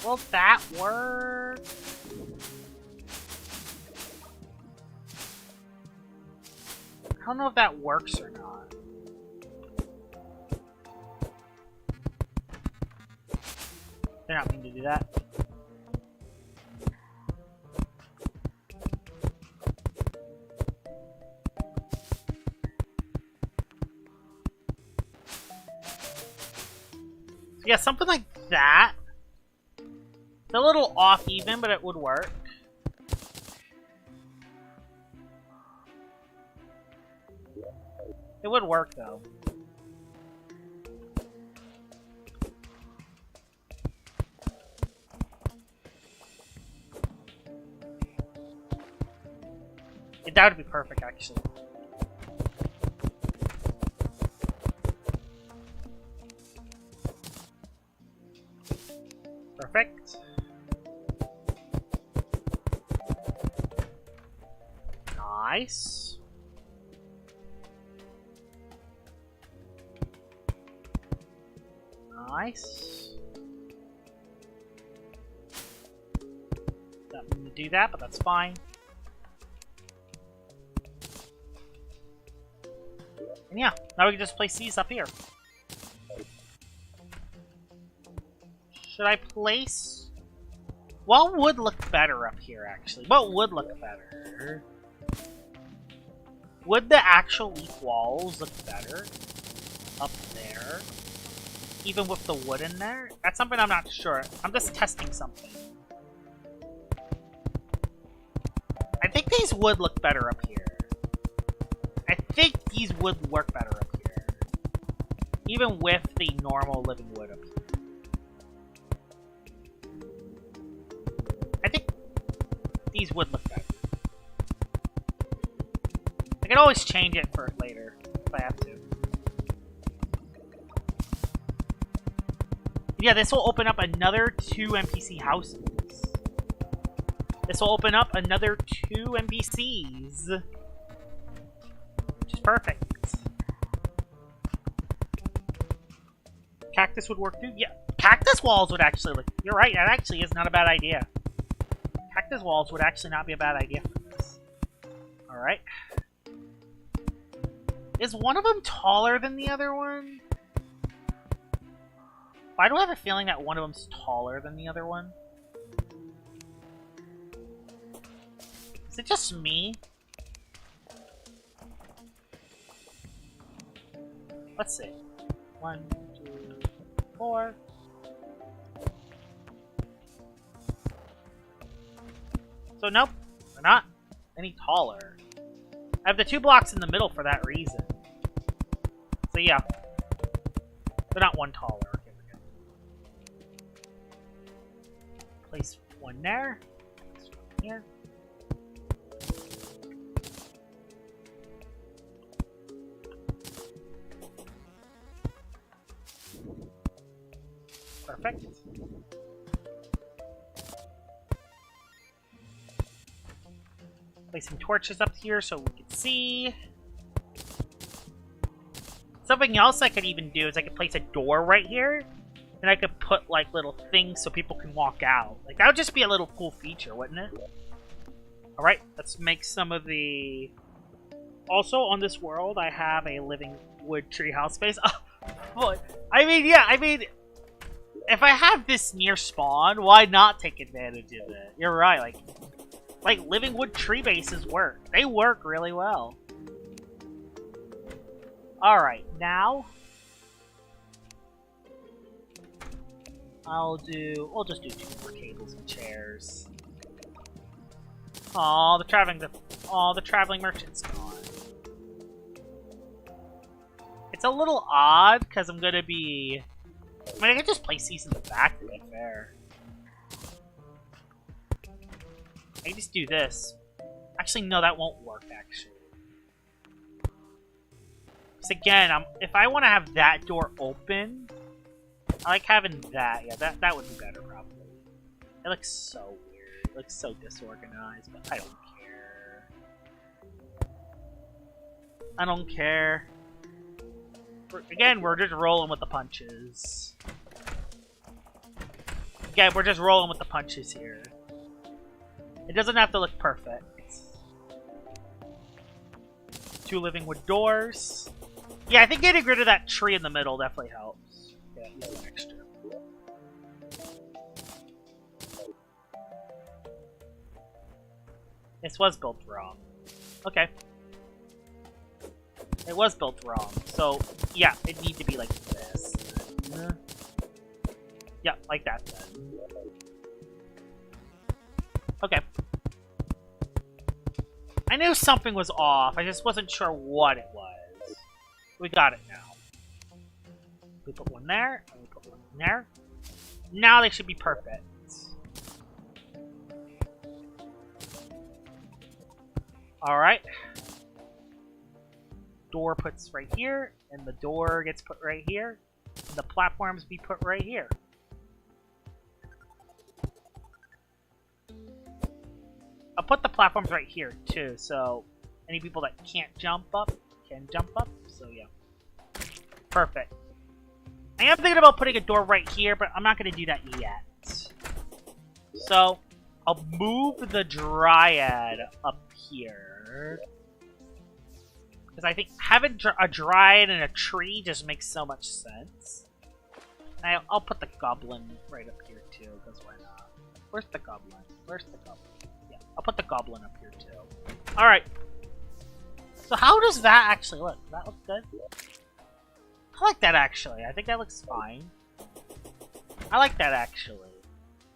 Will that work? I don't know if that works or not. They're not mean to do that. So yeah, something like that. It's a little off even, but it would work. It would work though. That would be perfect, actually. Perfect. Nice. Nice. Don't mean to do that, but that's fine. And yeah, now we can just place these up here. Should I place... What would look better up here, actually? What would look better? Would the actual leaf walls look better up there? Even with the wood in there? That's something I'm not sure. I'm just testing something. I think these would look better up here. I think these would work better up here. Even with the normal living wood up here. I think these would look better. I can always change it for later if I have to. Yeah, this will open up another 2 NPC houses. This will open up another 2 NPCs. Which is perfect. Cactus would work too? Yeah, cactus walls would actually look... You're right, that actually is not a bad idea. Cactus walls would actually not be a bad idea for this. Alright. Is one of them taller than the other one? Why do I have a feeling that one of them's taller than the other one? Is it just me? Let's see. 1, 2, 4. So nope, they're not any taller. I have the 2 blocks in the middle for that reason. So yeah, they're not one taller. Okay, we're good. Place one there. Place one here. Perfect. Place some torches up here so we can see. Something else I could even do is I could place a door right here, and I could put like little things so people can walk out. Like that would just be a little cool feature, wouldn't it? All right, let's make some of the. Also on this world, I have a living wood treehouse space. Oh, I mean, yeah, I mean. If I have this near spawn, why not take advantage of it? You're right, like living wood tree bases work. They work really well. Alright, now we'll just do 2 more tables and chairs. Aw, the traveling merchant's gone. It's a little odd because I'm gonna be. I mean, I could just place these in the back to be fair. I can just do this. Actually, no, that won't work, actually. Because again, if I want to have that door open, I like having that. Yeah, that would be better, probably. It looks so weird. It looks so disorganized, but I don't care. I don't care. Again, we're just rolling with the punches. Again, we're just rolling with the punches here. It doesn't have to look perfect. 2 living wood doors. Yeah, I think getting rid of that tree in the middle definitely helps. Yeah, he's an extra. This was built wrong. Okay. It was built wrong. So, yeah, it needs to be like this. Yeah, like that then. Okay. I knew something was off. I just wasn't sure what it was. We got it now. We put one there, and we put one there. Now they should be perfect. Alright. Door puts right here, and the door gets put right here. And the platforms be put right here. I'll put the platforms right here, too, so any people that can't jump up can jump up, so yeah. Perfect. I am thinking about putting a door right here, but I'm not going to do that yet. So, I'll move the Dryad up here. Because I think having a Dryad and a tree just makes so much sense. I'll put the Goblin right up here, too, because why not? Where's the Goblin? Where's the Goblin? Yeah, I'll put the Goblin up here, too. Alright. So how does that actually look? Does that look good? I like that, actually. I think that looks fine. I like that, actually.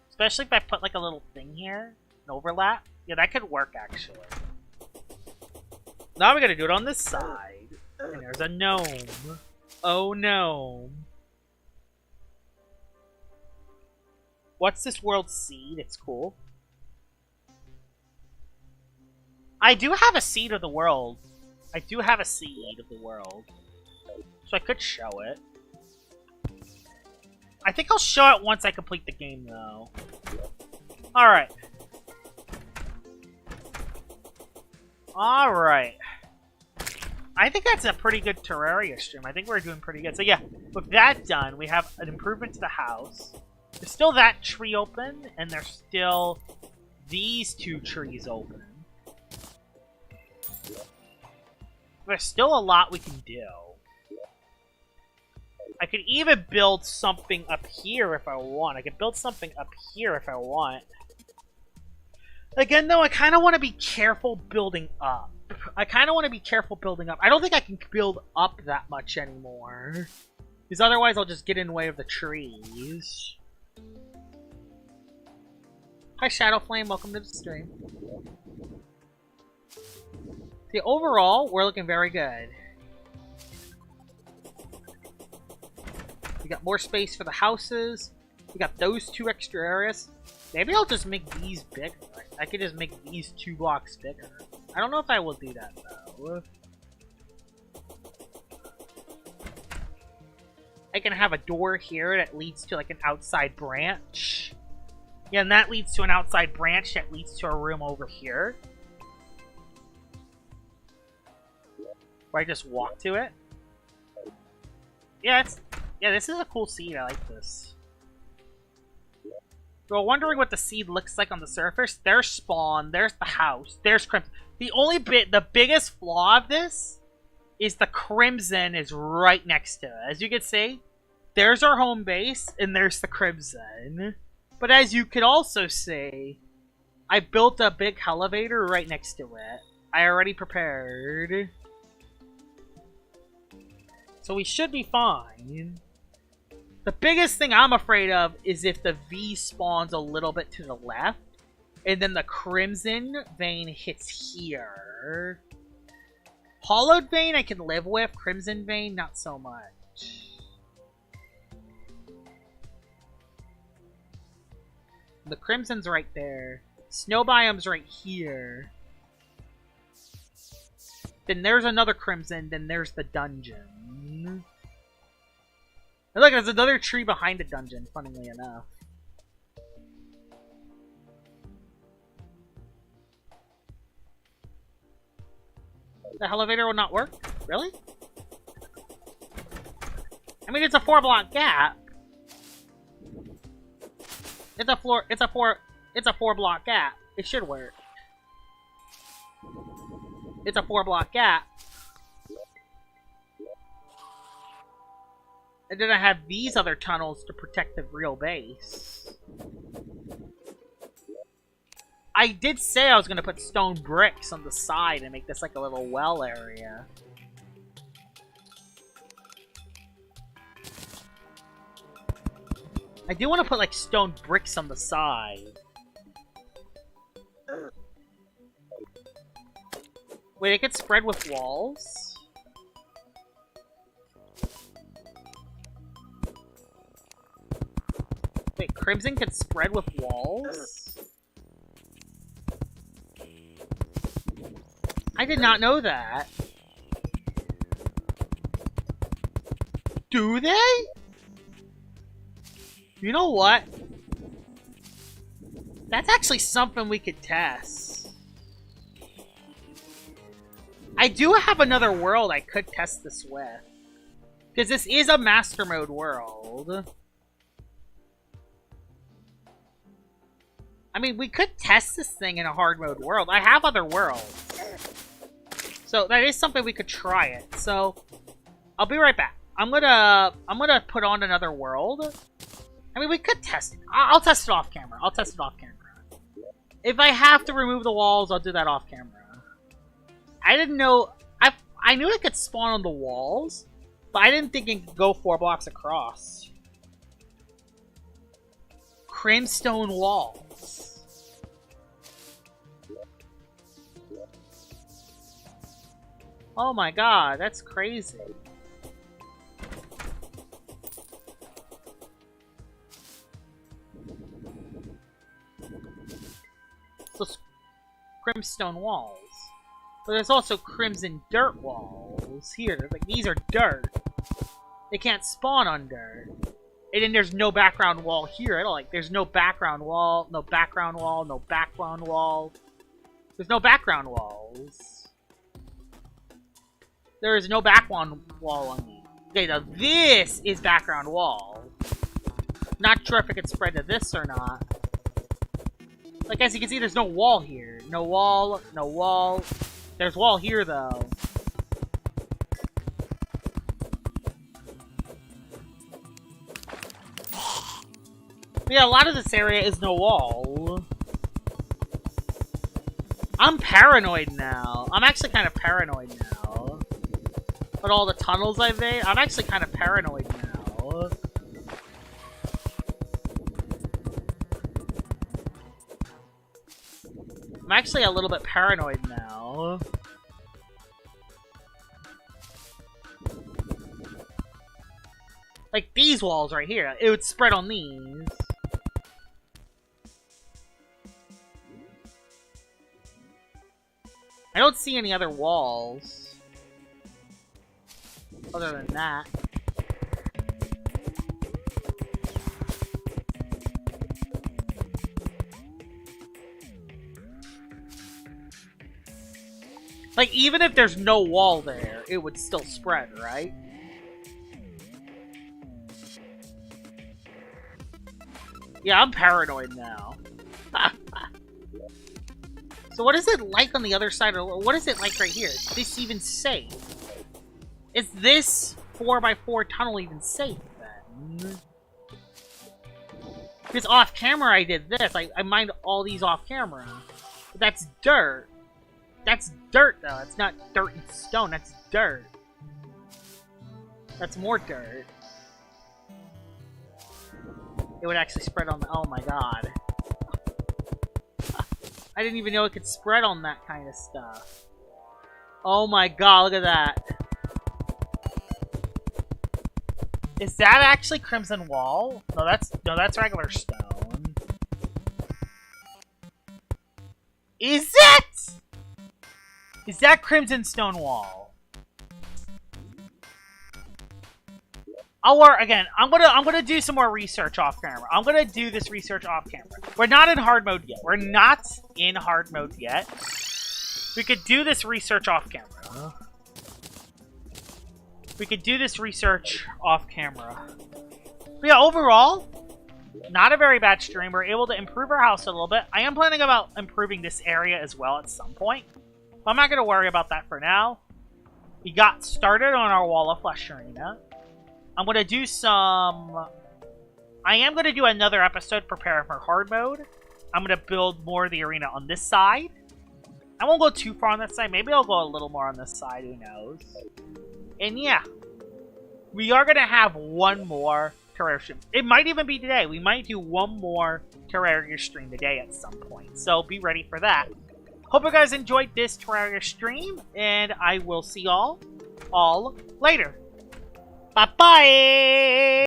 Especially if I put, like, a little thing here. An overlap. Yeah, that could work, actually. Now we're gonna do it on this side. And there's a gnome. Oh, gnome. What's this world seed? It's cool. I do have a seed of the world. I do have a seed of the world. So I could show it. I think I'll show it once I complete the game, though. Alright. Alright. I think that's a pretty good Terraria stream. I think we're doing pretty good. So yeah, with that done, we have an improvement to the house. There's still that tree open, and there's still these two trees open. There's still a lot we can do. I could even build something up here if I want. I could build something up here if I want. Again, though, I kind of want to be careful building up. I don't think I can build up that much anymore. Because otherwise I'll just get in the way of the trees. Hi, Shadowflame. Welcome to the stream. See, overall, we're looking very good. We got more space for the houses. We got those two extra areas. Maybe I'll just make these bigger. I could just make these 2 blocks bigger. I don't know if I will do that, though. I can have a door here that leads to, like, an outside branch. Yeah, and that leads to an outside branch that leads to a room over here. Where I just walk to it. Yeah, this is a cool seed. I like this. So, wondering what the seed looks like on the surface. There's Spawn. There's the house. There's Crimson. The biggest flaw of this is the Crimson is right next to it. As you can see, there's our home base, and there's the Crimson. But as you could also see, I built a big elevator right next to it. I already prepared. So we should be fine. The biggest thing I'm afraid of is if the V spawns a little bit to the left, and then the Crimson Vein hits here. Hollowed Vein I can live with, Crimson Vein not so much. The Crimson's right there. Snow Biome's right here. Then there's another Crimson, then there's the dungeon. And look, there's another tree behind the dungeon, funnily enough. The elevator will not work? Really? I mean, it's a 4-block gap. It's a 4-block gap. It should work. It's a 4-block gap. And then I have these other tunnels to protect the real base. I did say I was gonna put stone bricks on the side and make this like a little well area. I do want to put like stone bricks on the side. Wait, it could spread with walls? Wait, Crimson can spread with walls? I did not know that. Do they? You know what? That's actually something we could test. I do have another world I could test this with. Because this is a master mode world. I mean, we could test this thing in a hard mode world. I have other worlds. So that is something we could try it. So I'll be right back. I'm gonna put on another world. I mean, we could test it. I'll test it off camera. I'll test it off camera. If I have to remove the walls, I'll do that off camera. I didn't know... I knew it could spawn on the walls, but I didn't think it could go 4 blocks across. Crimstone walls. Oh my god, that's crazy. So, crimstone walls. But there's also crimson dirt walls here. Like, these are dirt. They can't spawn on dirt. And then there's no background wall here. I don't like, there's no background wall, no background wall, no background wall. There's no background walls. There is no background wall on these. Okay, now this is background wall. Not sure if it can spread to this or not. Like, as you can see, there's no wall here. No wall, no wall. There's wall here, though. But yeah, a lot of this area is no wall. I'm paranoid now. I'm actually kind of paranoid now. But all the tunnels I've made, I'm actually kind of paranoid now. I'm actually a little bit paranoid now. Like these walls right here, it would spread on these. I don't see any other walls. Other than that. Like, even if there's no wall there, it would still spread, right? Yeah, I'm paranoid now. So what is it like on the other side? Or what is it like right here? Is this even safe? Is this 4x4 tunnel even safe, then? Because off camera I did this. I mined all these off camera. But that's dirt. That's dirt, though. It's not dirt and stone. That's dirt. That's more dirt. It would actually spread on the... Oh my god. I didn't even know it could spread on that kind of stuff. Oh my god, look at that. Is that actually Crimson Wall? No, that's regular stone. Is it? Is that Crimson Stone Wall? I'll work again. I'm gonna do some more research off camera. I'm gonna do this research off camera. We're not in hard mode yet. We're not in hard mode yet. We could do this research off camera. We could do this research off camera. But yeah, overall, not a very bad stream. We're able to improve our house a little bit. I am planning about improving this area as well at some point. But I'm not going to worry about that for now. We got started on our Wall of Flesh arena. I'm going to do some... I am going to do another episode preparing for hard mode. I'm going to build more of the arena on this side. I won't go too far on that side. Maybe I'll go a little more on this side. Who knows? And yeah, we are going to have one more Terraria stream. It might even be today. We might do one more Terraria stream today at some point. So be ready for that. Hope you guys enjoyed this Terraria stream. And I will see y'all all later. Bye-bye!